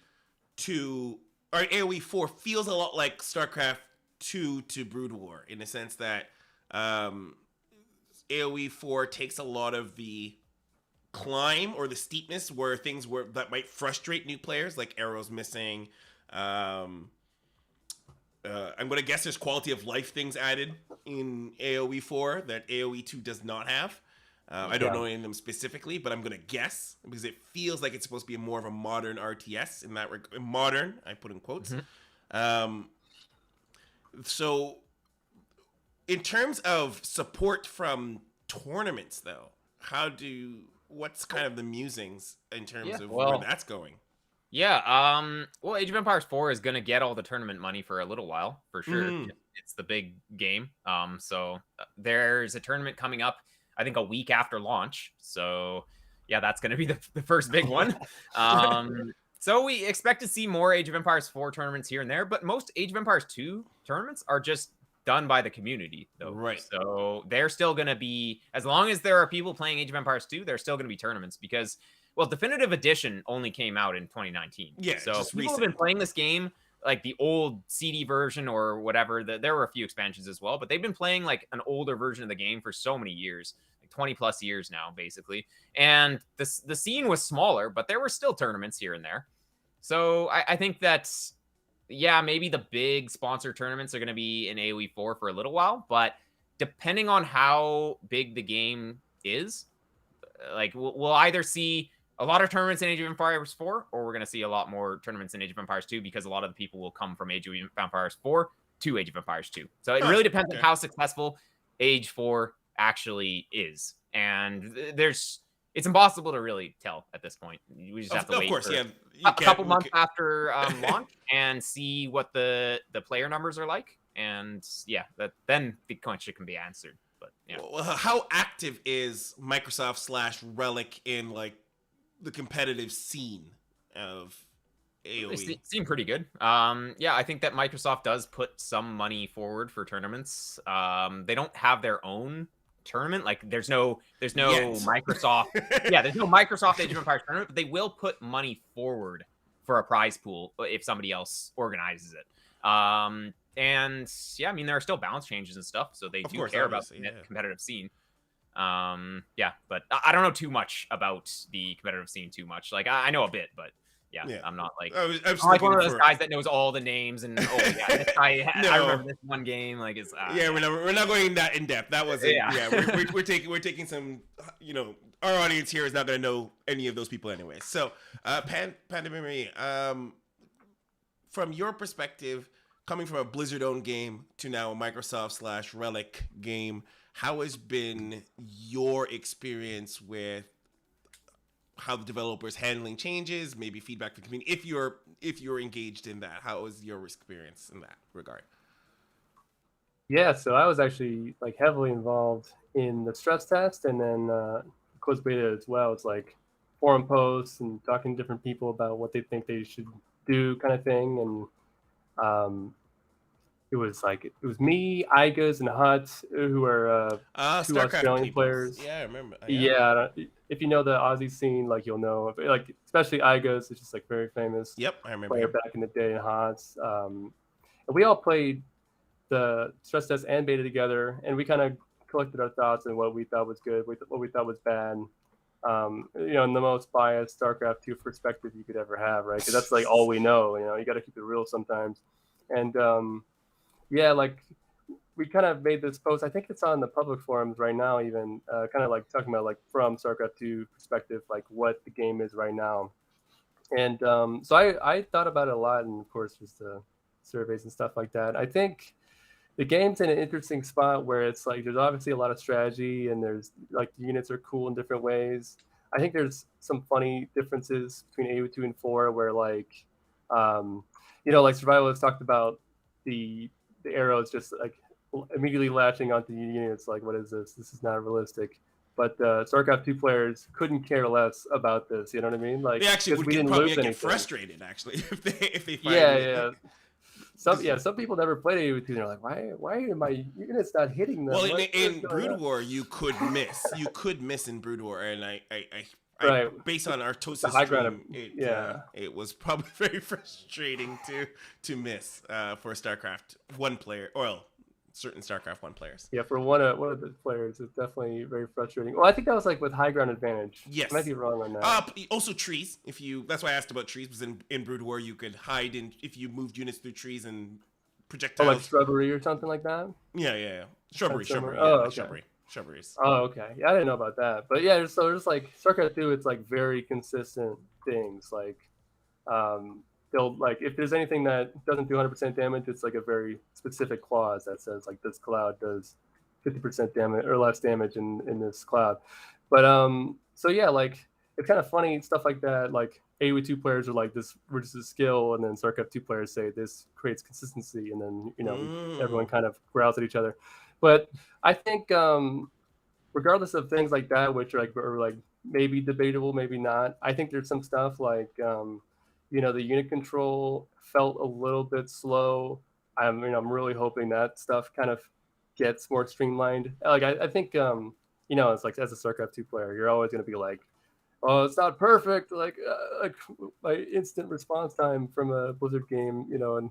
2 or AoE 4 feels a lot like StarCraft 2 to Brood War in the sense that AoE 4 takes a lot of the climb or the steepness where things that might frustrate new players, like arrows missing. I'm gonna guess there's quality of life things added in AoE 4 that AoE 2 does not have. I don't know any of them specifically, but I'm gonna guess because it feels like it's supposed to be more of a modern RTS in that modern. I put in quotes. Mm-hmm. So, in terms of support from tournaments, though, what's kind of the musings in terms of where that's going? Yeah, well, Age of Empires 4 is going to get all the tournament money for a little while, for sure. It's the big game. So there's a tournament coming up, I think, a week after launch. So, yeah, that's going to be the first big one. So we expect to see more Age of Empires 4 tournaments here and there, but most Age of Empires 2 tournaments are just done by the community, though. Right. So they're still going to be, as long as there are people playing Age of Empires 2, there's still going to be tournaments because, well, Definitive Edition only came out in 2019. Yeah, so people have been playing this game, like the old CD version or whatever. There were a few expansions as well, but they've been playing like an older version of the game for so many years, like 20 plus years now, basically. And the scene was smaller, but there were still tournaments here and there. So I think that, yeah, maybe the big sponsor tournaments are going to be in AoE 4 for a little while, but depending on how big the game is, like we'll either see a lot of tournaments in Age of Empires 4, or we're going to see a lot more tournaments in Age of Empires 2 because a lot of the people will come from Age of Empires 4 to Age of Empires 2. So it really depends on how successful Age 4 actually is. And it's impossible to really tell at this point. We just have to wait for a couple months after launch and see what the player numbers are like. And yeah, then the question can be answered. But yeah. Well, how active is Microsoft / Relic in like the competitive scene of AoE? They seem pretty good. Yeah, I think that Microsoft does put some money forward for tournaments. They don't have their own tournament. Like there's no Microsoft. Yeah, there's no Microsoft Age of Empires tournament, but they will put money forward for a prize pool if somebody else organizes it. And yeah, I mean, there are still balance changes and stuff, so they do care about the competitive scene. Yeah, but I don't know too much about the competitive scene too much. Like I know a bit, but yeah, I'm not like I'm like one of those guys that knows all the names and I remember this one game. Like it's we're not going that in depth. That wasn't we're taking some, you know, our audience here is not going to know any of those people anyway. So PandaBearMe, from your perspective, coming from a Blizzard-owned game to now a Microsoft/Relic game, how has been your experience with how the developers handling changes, maybe feedback from the community? If you're engaged in that, how was your experience in that regard? Yeah, so I was actually like heavily involved in the stress test and then closed beta as well. It's like forum posts and talking to different people about what they think they should do, kind of thing. And it was me, Igas, and Huts, who are two StarCraft Australian people. players. Yeah, I remember. Yeah, if you know the Aussie scene, like you'll know, like especially Igas, it's just like very famous. Yep, I remember. Player back in the day in Huts. And we all played the stress test and beta together, and we kind of collected our thoughts and what we thought was good, what we thought was bad. You know, in the most biased StarCraft 2 perspective you could ever have, right? Because that's like all we know. You know, you got to keep it real sometimes. And yeah, like we kind of made this post. I think it's on the public forums right now, even kind of like talking about like from StarCraft 2 perspective, like what the game is right now. And so I thought about it a lot, and of course just the surveys and stuff like that. I think the game's in an interesting spot where it's like there's obviously a lot of strategy, and there's like the units are cool in different ways. I think there's some funny differences between AoE 2 and 4 where like you know, like Survivalist talked about the arrows just like immediately latching onto the units, like what is this? This is not realistic. But StarCraft 2 players couldn't care less about this. You know what I mean? Like they actually would probably get frustrated actually if they find yeah. Some people never played AoE 2. They're like, why are my units not hitting them? Well, in Brood War, you could miss. You could miss in Brood War, and I right. Based on our Tosa stream, it was probably very frustrating to miss for StarCraft 1 player, or certain StarCraft 1 players. Yeah, for one of the players, it's definitely very frustrating. Well, I think that was like with high ground advantage. Yes, I might be wrong on that. Also trees. That's why I asked about trees, because in Brood War you could hide in if you moved units through trees and projectiles. Oh, like shrubbery or something like that. Yeah. Shrubbery. Oh, okay. Shrubberies. Oh, okay. Yeah, I didn't know about that. But yeah, so there's like StarCraft 2, it's like very consistent things. Like they'll like if there's anything that doesn't do 100% damage, it's like a very specific clause that says like this cloud does 50% damage or less damage in this cloud. But so yeah, like it's kind of funny stuff like that. Like AoE 2 players are like this reduces skill, and then StarCraft 2 players say this creates consistency, and then you know everyone kind of growls at each other. But I think regardless of things like that, which are like maybe debatable, maybe not, I think there's some stuff like you know, the unit control felt a little bit slow. I mean, I'm really hoping that stuff kind of gets more streamlined. Like I think you know, it's like as a StarCraft 2 player, you're always going to be like, oh, it's not perfect. Like my instant response time from a Blizzard game, you know, and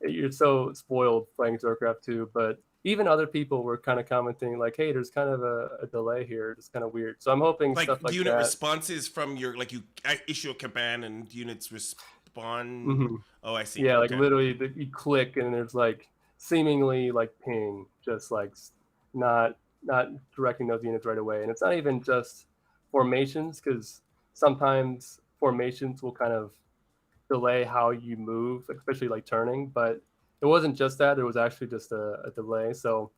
you're so spoiled playing StarCraft 2. But even other people were kind of commenting like, hey, there's kind of a delay here. It's kind of weird. So I'm hoping like stuff like unit that. responses from your, like you issue a command and units respond. Mm-hmm. Oh, I see. Yeah, okay. like literally you click and there's like seemingly like ping, just like not directing those units right away. And it's not even just formations, because sometimes formations will kind of delay how you move, especially like turning. But it wasn't just that, there was actually just a delay. So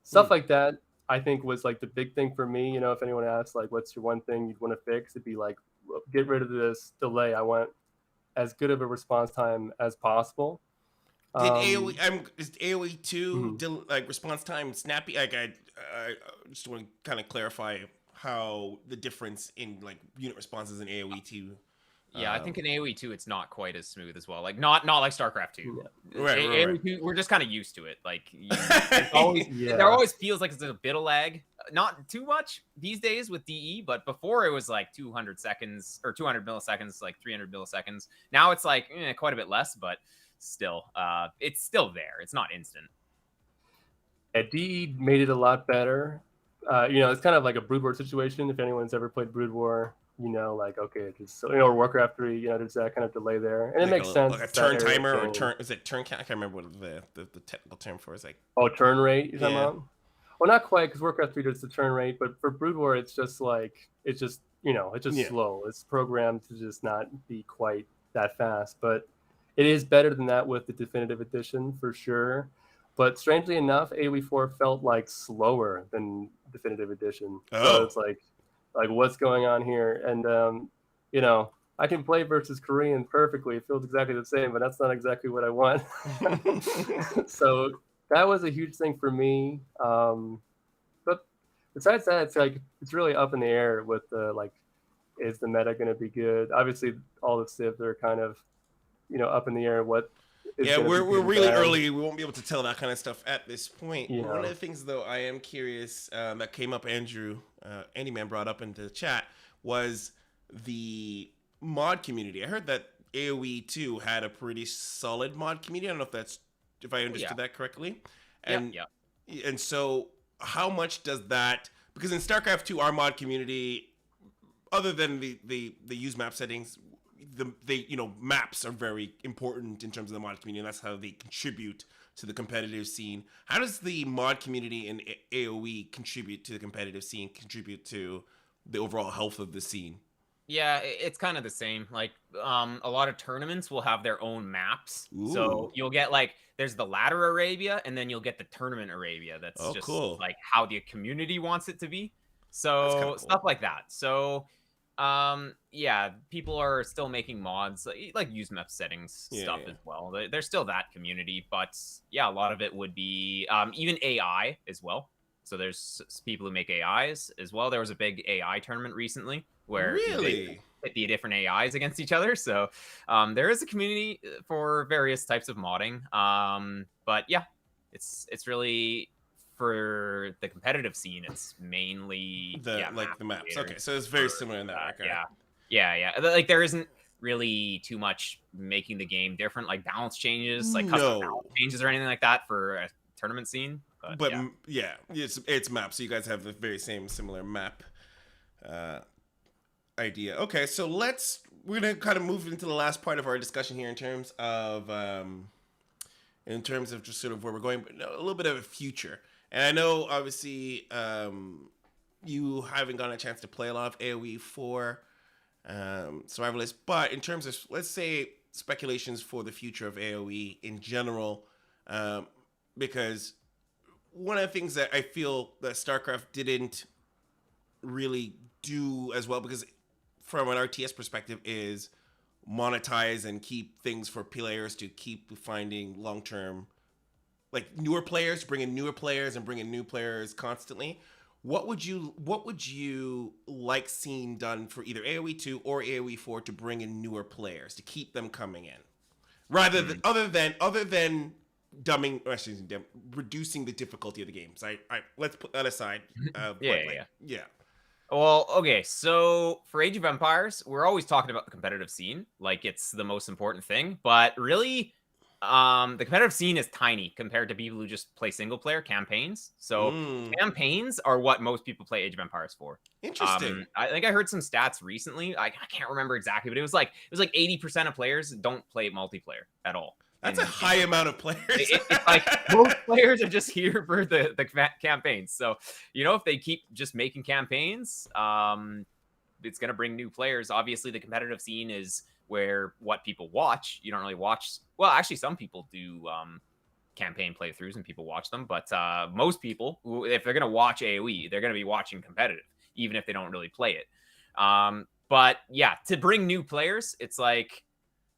stuff like that, I think, was like the big thing for me. You know, if anyone asks like what's your one thing you'd want to fix, it'd be like, get rid of this delay. I want as good of a response time as possible. Did is AoE 2 like response time snappy? Like I just want to kind of clarify how the difference in like unit responses in AoE 2. Yeah, I think in AoE 2 it's not quite as smooth as well. Like not like StarCraft 2. Yeah. Right. AoE 2, we're just kind of used to it. Like it always there always feels like it's a bit of lag not too much these days with DE, but before it was like 200 seconds or 200 milliseconds, like 300 milliseconds. Now it's like quite a bit less, but still, it's still there. It's not instant. Yeah, DE made it a lot better. It's kind of like a Brood War situation. If anyone's ever played Brood War, like, okay, just or Warcraft 3, there's that kind of delay there, and it makes sense. Like a turn timer or turn? Is it turn count? I can't remember what the technical term for it is. Like, turn rate. You're talking about? Well, not quite, because Warcraft 3 does the turn rate, but for Brood War, it's just slow. It's programmed to just not be quite that fast, but it is better than that with the Definitive Edition for sure. But strangely enough, AoE IV felt like slower than Definitive Edition. So it's like what's going on here? And I can play versus Korean perfectly. It feels exactly the same, but that's not exactly what I want. So that was a huge thing for me. But besides that, it's really up in the air with is the meta going to be good? Obviously, all the civs are kind of up in the air. We're really early. We won't be able to tell that kind of stuff at this point. Yeah. One of the things, though, I am curious that came up, Andy Man brought up into the chat, was the mod community. I heard that AoE 2 had a pretty solid mod community. I don't know if I understood that correctly. And and so how much does that, because in StarCraft 2, our mod community, other than the use map settings, maps are very important in terms of the mod community, and that's how they contribute to the competitive scene. How does the mod community in AoE contribute to the competitive scene, contribute to the overall health of the scene? Yeah, it's kind of the same. Like, a lot of tournaments will have their own maps. Ooh. So you'll get there's the ladder Arabia, and then you'll get the tournament Arabia. That's just cool. Like how the community wants it to be. So cool. Stuff like that. So people are still making mods, like use map settings stuff as well. There's still that community, but a lot of it would be even AI as well. So there's people who make AIs as well. There was a big AI tournament recently where they pit the different AIs against each other. So there is a community for various types of modding. But it's really, for the competitive scene, it's mainly the maps. Okay, so it's very similar in that regard. Yeah. Like, there isn't really too much making the game different, like balance changes, like custom balance changes or anything like that for a tournament scene. But it's maps. So you guys have the very similar map idea. Okay, so we're gonna kind of move into the last part of our discussion here in terms of just sort of where we're going, but a little bit of a future. And I know, obviously, you haven't gotten a chance to play a lot of AoE IV Survivalist, but in terms of, let's say, speculations for the future of AoE in general, because one of the things that I feel that StarCraft didn't really do as well, because from an RTS perspective, is monetize and keep things for players to keep finding long-term, like newer players, bring in newer players and bring in new players constantly. What would you like seeing done for either AoE 2 or AoE 4 to bring in newer players, to keep them coming in, rather than other than reducing the difficulty of the games? Let's put that aside. Yeah. Well, okay, so for Age of Empires, we're always talking about the competitive scene, like it's the most important thing, but really, the competitive scene is tiny compared to people who just play single player campaigns. So campaigns are what most people play Age of Empires for. Interesting. I think I heard some stats recently. I can't remember exactly, but it was like 80% of players don't play multiplayer at all. That's a high amount of players. It's like most players are just here for the campaigns. So, if they keep just making campaigns, it's going to bring new players. Obviously, the competitive scene is where what people watch. You don't really watch. Well, actually, some people do campaign playthroughs and people watch them. But most people, if they're going to watch AoE, they're going to be watching competitive, even if they don't really play it. But yeah, to bring new players, it's like,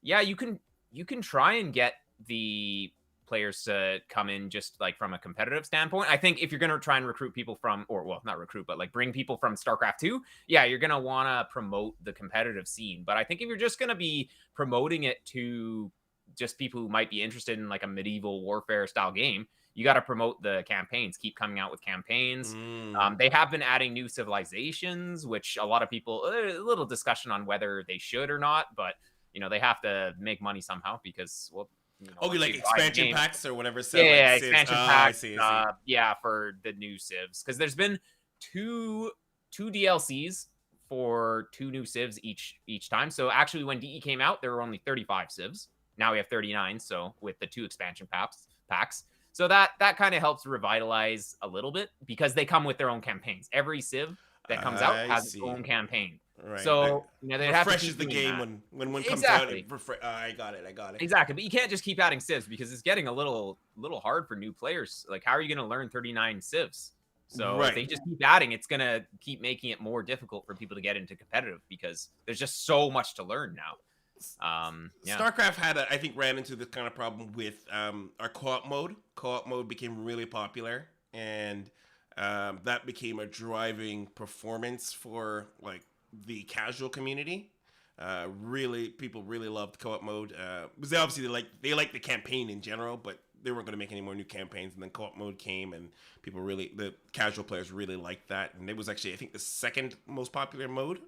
you can try and get the players to come in just like from a competitive standpoint. I think if you're going to try and recruit people from, not recruit, but like bring people from StarCraft 2, you're going to want to promote the competitive scene. But I think if you're just going to be promoting it to just people who might be interested in like a medieval warfare style game, you got to promote the campaigns, keep coming out with campaigns. They have been adding new civilizations, which a lot of people, a little discussion on whether they should or not, but they have to make money somehow because, well, okay, like expansion packs or whatever. So yeah, like expansion packs. I see. Yeah, for the new civs, because there's been two DLCs for 2 new civs each time. So actually, when DE came out, there were only 35 civs. Now we have 39. So with the 2 expansion packs. So that kind of helps revitalize a little bit because they come with their own campaigns. Every civ that comes out has its own campaign. Right. So they refreshes the game when one comes out. I got it. Exactly, but you can't just keep adding civs because it's getting a little hard for new players. Like, how are you going to learn 39 civs? So if they just keep adding, it's going to keep making it more difficult for people to get into competitive because there's just so much to learn now. StarCraft I think ran into this kind of problem with our co-op mode. Co-op mode became really popular, and that became a driving performance for like the casual community. People really loved co-op mode because obviously they like the campaign in general, but they weren't going to make any more new campaigns. And then co-op mode came, and the casual players really liked that. And it was actually, I think, the second most popular mode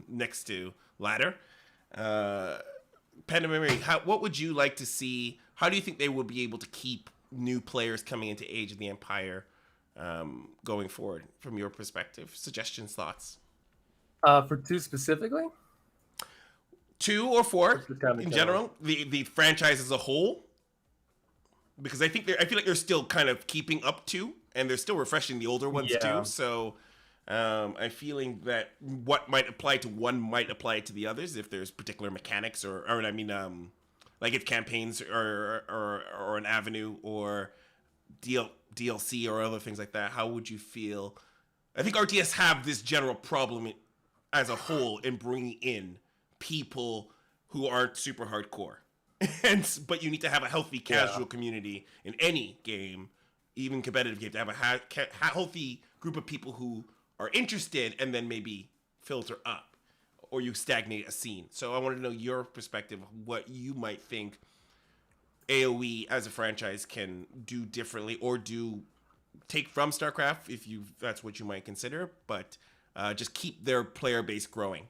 next to ladder. PandaBearMe, what would you like to see? How do you think they will be able to keep new players coming into Age of the Empire going forward from your perspective? Suggestions, thoughts? For 2 specifically? 2 or 4 in general? The franchise as a whole? Because I feel like they're still kind of keeping up to, and they're still refreshing the older ones too. So I'm feeling that what might apply to one might apply to the others if there's particular mechanics like if campaigns or an avenue or DLC or other things like that. How would you feel? I think RTS have this general problem as a whole in bringing in people who aren't super hardcore. But you need to have a healthy casual community in any game, even competitive game, to have a healthy group of people who are interested, and then maybe filter up, or you stagnate a scene. So I want to know your perspective of what you might think AoE as a franchise can do differently, or take from StarCraft if that's what you might consider, but just keep their player base growing.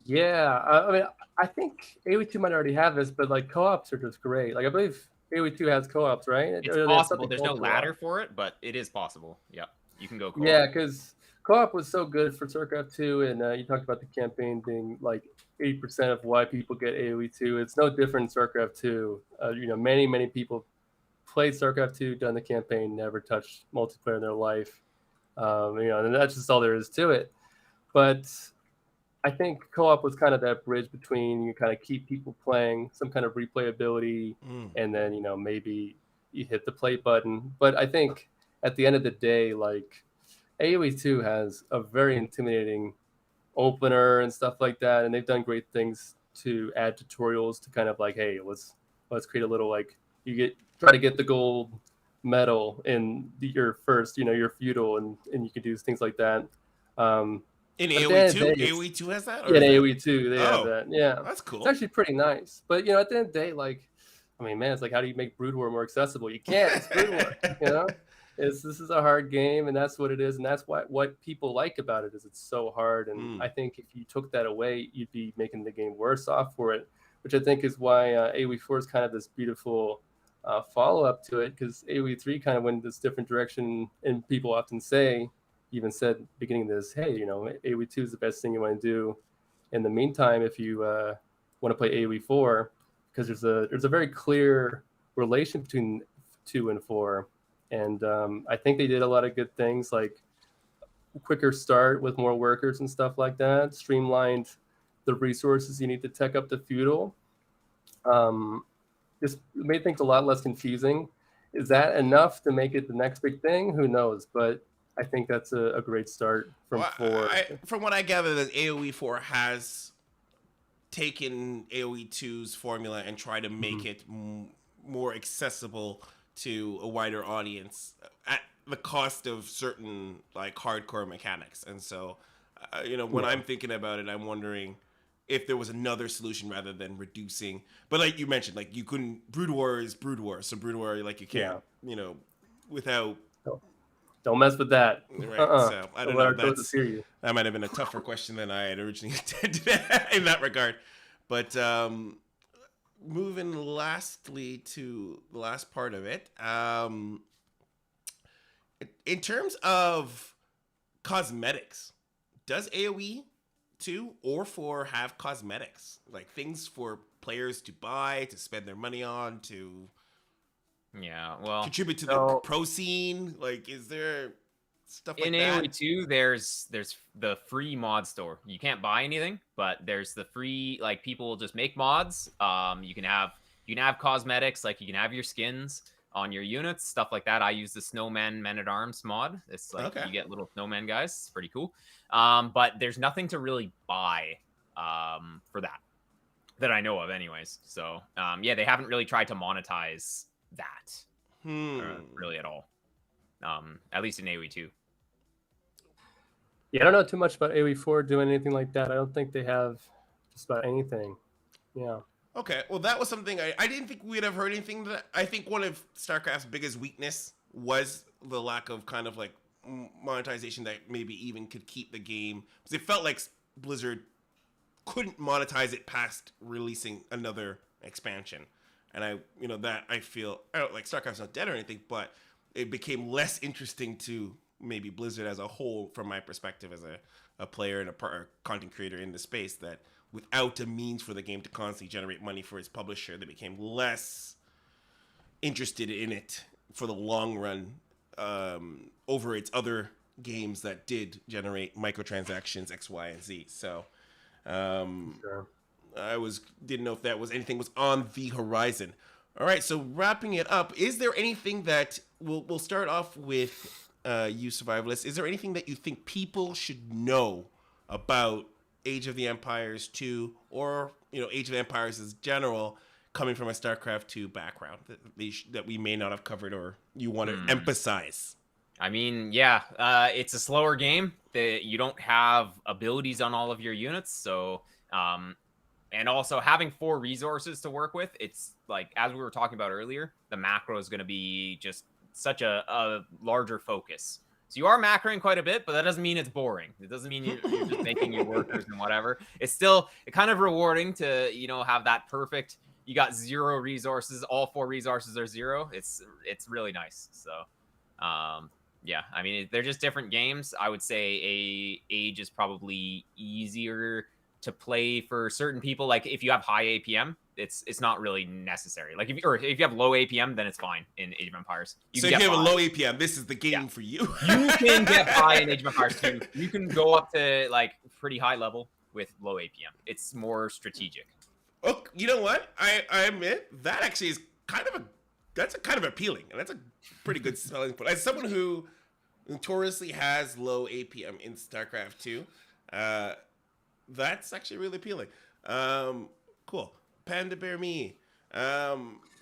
Yeah, I mean, I think AoE 2 might already have this, but like co-ops are just great. Like I believe AoE 2 has co-ops, right? It's possible. There's no ladder for it, but it is possible. Yeah, you can go co-op. Yeah, because co-op was so good for StarCraft 2, and you talked about the campaign being like 80% of why people get AoE 2. It's no different in StarCraft 2. Many people played StarCraft 2, done the campaign, never touched multiplayer in their life. And that's just all there is to it. But I think co-op was kind of that bridge between you kind of keep people playing, some kind of replayability, and then, maybe you hit the play button. But I think at the end of the day, like AoE 2 has a very intimidating opener and stuff like that. And they've done great things to add tutorials to kind of like, hey, let's create a little, like, try to get the gold medal in your first, your feudal, and you can do things like that. In AoE 2? AoE 2 has that? Yeah, in AoE 2, they have that. Yeah. That's cool. It's actually pretty nice. But, at the end of the day, like, I mean, man, it's like, how do you make Brood War more accessible? You can't. It's Brood War, This is a hard game, and that's what it is. And that's what people like about it is it's so hard. And I think if you took that away, you'd be making the game worse off for it, which I think is why AoE 4 is kind of this beautiful follow-up to it, because AoE 3 kind of went this different direction, and people often say, even said beginning of this, hey, AoE 2 is the best thing you want to do. In the meantime, if you want to play AoE 4, because there's a very clear relation between 2 and 4, and I think they did a lot of good things, like quicker start with more workers and stuff like that, streamlined the resources you need to tech up the feudal. Just made things a lot less confusing. Is that enough to make it the next big thing? Who knows? But I think that's a great start from 4. From what I gather, that AoE 4 has taken AoE 2's formula and tried to make it more accessible to a wider audience at the cost of certain like hardcore mechanics. And so, when I'm thinking about it, I'm wondering, if there was another solution rather than reducing. But like you mentioned, like you couldn't. Brood War is Brood War, so Brood War, like you can't, without. Don't mess with that. Right. So I don't know. That might have been a tougher question than I had originally intended in that regard. But moving lastly to the last part of it, in terms of cosmetics, does AoE 2 or 4 have cosmetics, like things for players to buy, to spend their money on, to contribute to the pro scene? Like, is there stuff like that? In AoE 2, there's the free mod store. You can't buy anything, but there's the free, like, people will just make mods. You can have cosmetics, like you can have your skins on your units, stuff like that. I use the Snowman Men-at-Arms mod. It's like you get little snowman guys. It's pretty cool. But there's nothing to really buy for that I know of anyways. So they haven't really tried to monetize that really at all. At least in AoE 2. Yeah, I don't know too much about AoE 4 doing anything like that. I don't think they have just about anything. Yeah. Okay, well, that was something I didn't think we'd have heard anything. That I think one of StarCraft's biggest weakness was the lack of kind of like monetization that maybe even could keep the game. Because it felt like Blizzard couldn't monetize it past releasing another expansion. And I feel, I don't like StarCraft's not dead or anything, but it became less interesting to maybe Blizzard as a whole, from my perspective as a player and a content creator in the space, that without a means for the game to constantly generate money for its publisher, they became less interested in it for the long run over its other games that did generate microtransactions X, Y, and Z. So Sure. I didn't know if that was anything was on the horizon. All right, so wrapping it up, is there anything that we'll start off with you, Survivalist? Is there anything that you think people should know about Age of the Empires 2, or Age of the Empires as general, coming from a StarCraft 2 background that we may not have covered, or you want to emphasize? I mean, it's a slower game. You don't have abilities on all of your units, so and also having 4 resources to work with, it's like, as we were talking about earlier, the macro is going to be just such a larger focus. So you are macroing quite a bit, but that doesn't mean it's boring. It doesn't mean you're just making your workers and whatever. It's still kind of rewarding to, have that perfect, you got 0 resources, all 4 resources are 0. It's really nice. So, I mean, they're just different games. I would say Age is probably easier to play for certain people. Like if you have high APM, it's not really necessary. Like if you have low APM, then it's fine in Age of Empires. So if you have a low APM, this is the game for you. You can get high in Age of Empires too. You can go up to like pretty high level with low APM. It's more strategic. Oh, you know what? I admit that actually is kind of appealing, and that's a pretty good selling point. As someone who notoriously has low APM in StarCraft 2, that's actually really appealing. Cool. PandaBearMe.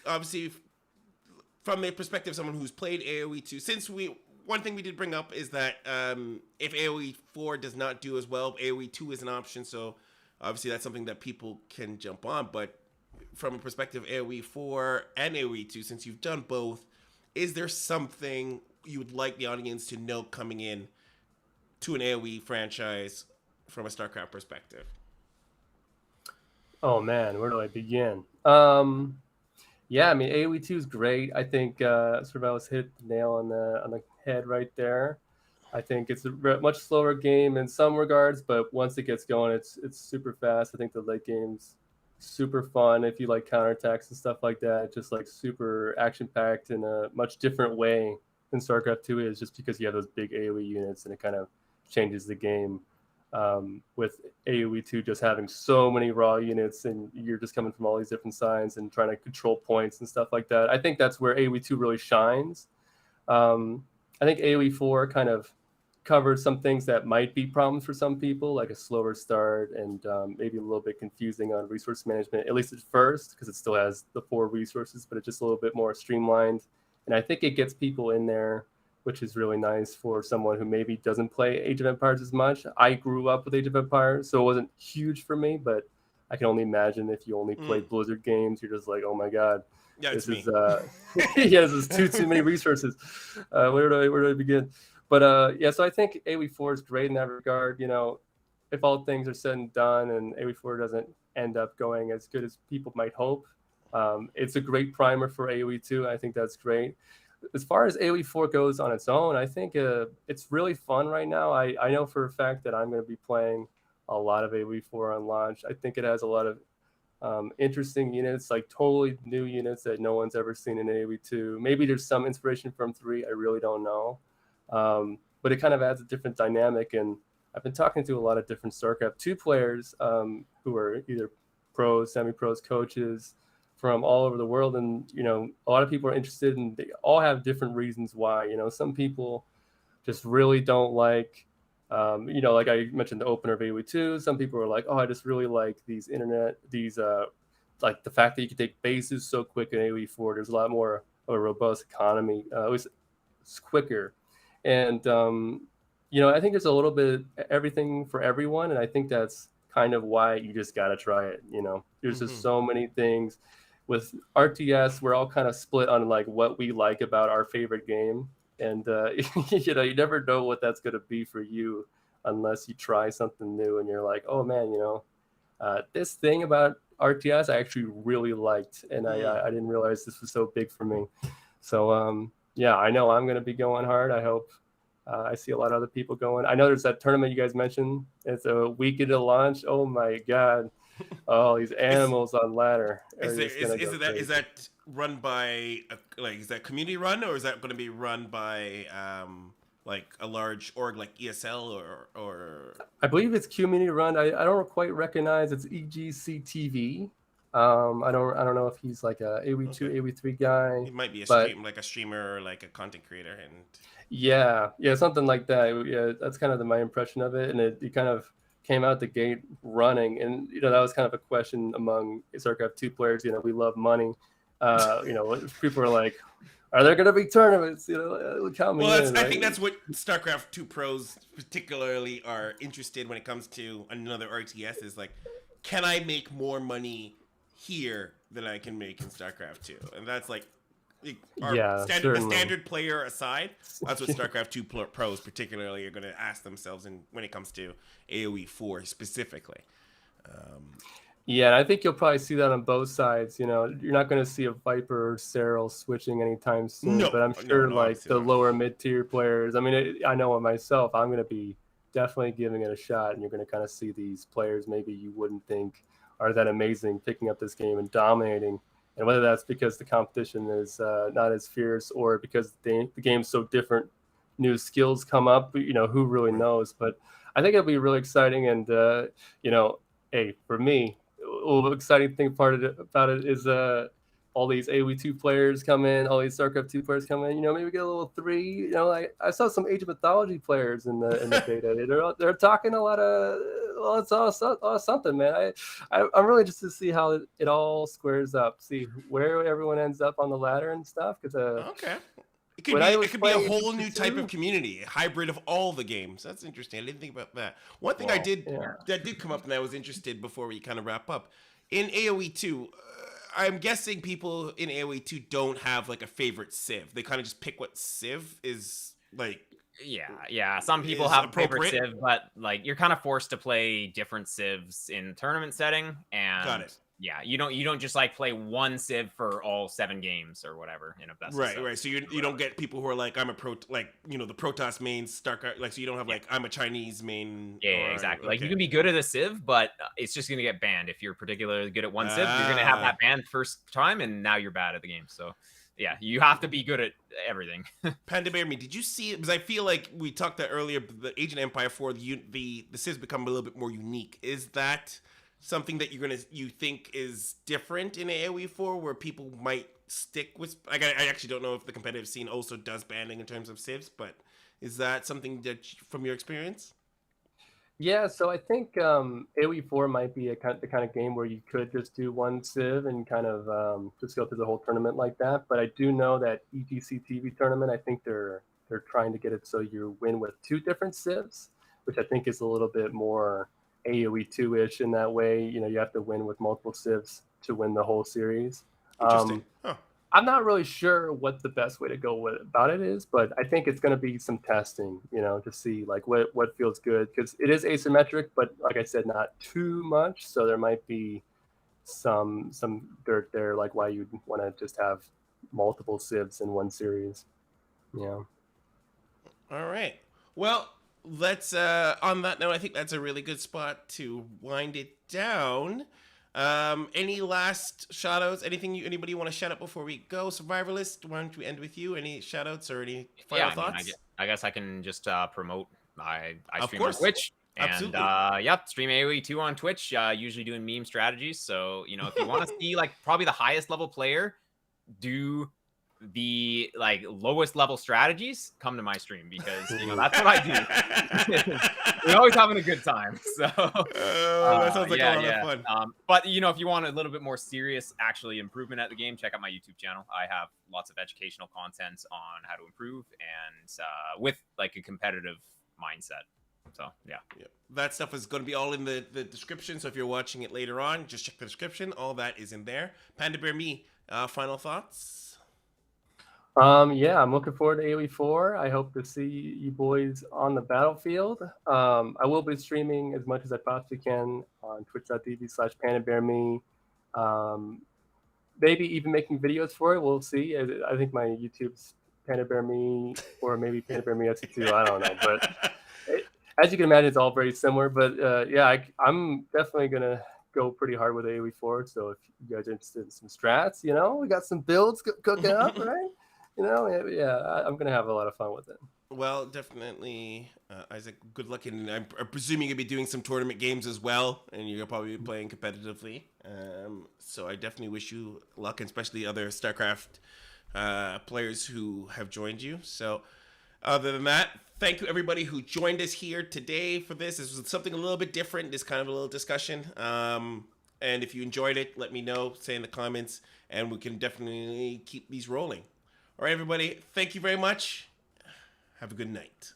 Obviously, from the perspective of someone who's played AoE 2, one thing we did bring up is that if AoE 4 does not do as well, AoE 2 is an option. So obviously that's something that people can jump on. But from a perspective of AoE 4 and AoE 2, since you've done both, is there something you would like the audience to know coming in to an AoE franchise from a StarCraft perspective? Oh man, where do I begin? I mean, AoE 2 is great. I think Survivalist hit the nail on the head right there. I think it's a much slower game in some regards, but once it gets going, it's super fast. I think the late game's super fun if you like counterattacks and stuff like that. Just like super action-packed in a much different way than StarCraft 2 is, just because you have those big AoE units and it kind of changes the game. With AoE 2 just having so many raw units and you're just coming from all these different sides and trying to control points and stuff like that. I think that's where AoE 2 really shines. I think AoE 4 kind of covered some things that might be problems for some people, like a slower start and maybe a little bit confusing on resource management, at least at first, because it still has the 4 resources, but it's just a little bit more streamlined. And I think it gets people in there, which is really nice for someone who maybe doesn't play Age of Empires as much. I grew up with Age of Empires, so it wasn't huge for me, but I can only imagine if you only play Blizzard games, you're just like, oh my god, Yeah, this it's is yeah, this is too many resources. Where do I begin? But yeah, so I think AoE 4 is great in that regard. You know, if all things are said and done, and AoE 4 doesn't end up going as good as people might hope, it's a great primer for AoE 2. I think that's great. As far as AoE 4 goes on its own, I think it's really fun right now. I know for a fact that I'm going to be playing a lot of AoE 4 on launch. I think it has a lot of interesting units, like totally new units that no one's ever seen in AoE 2. Maybe there's some inspiration from 3. I really don't know. But it kind of adds a different dynamic. And I've been talking to a lot of different StarCraft 2 players who are either pros, semi-pros, coaches from all over the world. And, you know, a lot of people are interested, and they all have different reasons why. You know, some people just really don't like, you know, like I mentioned the opener of AoE 2. Some people are like, oh, I just really like these like the fact that you can take bases so quick in AoE 4. There's a lot more of a robust economy. It's quicker. And, you know, I think there's a little bit everything for everyone. And I think that's kind of why you just got to try it. You know, there's just so many things. With RTS, we're all kind of split on like what we like about our favorite game. And, you know, you never know what that's going to be for you unless you try something new and you're like, oh, man, you know, this thing about RTS I actually really liked. And I didn't realize this was so big for me. So, yeah, I know I'm going to be going hard. I hope I see a lot of other people going. I know there's that tournament you guys mentioned. It's a week into launch. Oh, my God. Oh, these animals on ladder. Is that run by is that community run, or is that going to be run by like a large org like ESL or? I believe it's community run. I don't quite recognize it's EGCTV. I don't know if he's like a AoE 2, AoE 3 guy. He might be a streamer or like a content creator, and yeah, something like that. Yeah, that's kind of my impression of it, and it kind of came out the gate running. And, you know, that was kind of a question among StarCraft 2 players. You know, we love money. You know, people are like, are there going to be tournaments? You know, count me in. I think that's what StarCraft 2 pros particularly are interested when it comes to another RTS is like, can I make more money here than I can make in StarCraft 2? And that's like, the standard player aside, that's what StarCraft 2 pros particularly are going to ask themselves when it comes to AoE 4 specifically. Yeah, and I think you'll probably see that on both sides. You know, you're not going to see a Viper or Serral switching anytime soon, but I'm sure the lower mid-tier players, I mean, I know it myself, I'm going to be definitely giving it a shot, and you're going to kind of see these players maybe you wouldn't think are that amazing picking up this game and dominating. And whether that's because the competition is not as fierce or because the game's so different, new skills come up, you know, who really knows? But I think it'll be really exciting. And, you know, hey, for me, the exciting thing about it is all these AoE 2 players come in, all these StarCraft 2 players come in. You know, maybe get a little 3. You know, I saw some Age of Mythology players in the beta. They're talking a lot of. Well, it's all something, man. I'm really interested to see how it all squares up. See where everyone ends up on the ladder and stuff. Because okay, it could be a whole new type of community, a hybrid of all the games. That's interesting. I didn't think about that. One thing that did come up, and I was interested before we kind of wrap up in AoE 2. I'm guessing people in AoE 2 don't have like a favorite civ. They kind of just pick what civ is like. Yeah. Some people have a favorite civ, but like you're kind of forced to play different civs in tournament setting. And got it. Yeah, you don't just like play one civ for all 7 games or whatever in a best. Right. So you don't get people who are like, I'm a the Protoss main StarCraft. Like, so you don't have like I'm a Chinese main. Yeah, exactly. Okay. Like you can be good at a civ, but it's just gonna get banned if you're particularly good at one civ. You're gonna have that banned first time, and now you're bad at the game. So. Yeah, you have to be good at everything. PandaBearMe, did you see it? Because I feel like we talked that earlier. The Age of Empire 4, the civs become a little bit more unique. Is that something that you think is different in AoE 4, where people might stick with? Like, I actually don't know if the competitive scene also does banning in terms of civs, but is that something that from your experience? Yeah, so I think AoE 4 might be the kind of game where you could just do one civ and kind of just go through the whole tournament like that. But I do know that EGC TV tournament, I think they're trying to get it so you win with 2 different civs, which I think is a little bit more AoE 2-ish in that way. You know, you have to win with multiple civs to win the whole series. Interesting. Huh. I'm not really sure what the best way to go about it is, but I think it's going to be some testing, you know, to see like what feels good, because it is asymmetric, but like I said, not too much. So there might be some dirt there, like why you'd want to just have multiple civs in one series. Yeah. All right. Well, let's on that note, I think that's a really good spot to wind it down. Any last shout outs? Anybody want to shout out before we go? Survivalist, why don't we end with you? Any shout outs or any final thoughts? I guess I can just promote. I stream course. on Twitch. Absolutely. And yep, stream AoE 2 on Twitch, usually doing meme strategies. So, you know, if you want to see like probably the highest level player do the like lowest level strategies, come to my stream, because you know that's what I do. We're always having a good time. So that sounds like a lot of fun. But you know, if you want a little bit more serious actually improvement at the game, check out my YouTube channel. I have lots of educational content on how to improve, and with like a competitive mindset. So yeah, that stuff is going to be all in the description. So if you're watching it later on, just check the description. All that is in there. PandaBearMe, final thoughts? Yeah, I'm looking forward to AoE 4. I hope to see you boys on the battlefield. I will be streaming as much as I possibly can on twitch.tv/PandaBearMe. Maybe even making videos for it. We'll see. I think my YouTube's PandaBearMe, or maybe PandaBearMe SC2. I don't know. But as you can imagine, it's all very similar. But yeah, I'm definitely going to go pretty hard with AoE 4. So if you guys are interested in some strats, you know, we got some builds cooking up, right? You know, yeah, I'm going to have a lot of fun with it. Well, definitely, Isaac, good luck. And I'm presuming you'll be doing some tournament games as well, and you'll probably be playing competitively. So I definitely wish you luck, and especially other StarCraft players who have joined you. So other than that, thank you everybody who joined us here today for this. This was something a little bit different, this kind of a little discussion. And if you enjoyed it, let me know, say in the comments, and we can definitely keep these rolling. All right, everybody, thank you very much. Have a good night.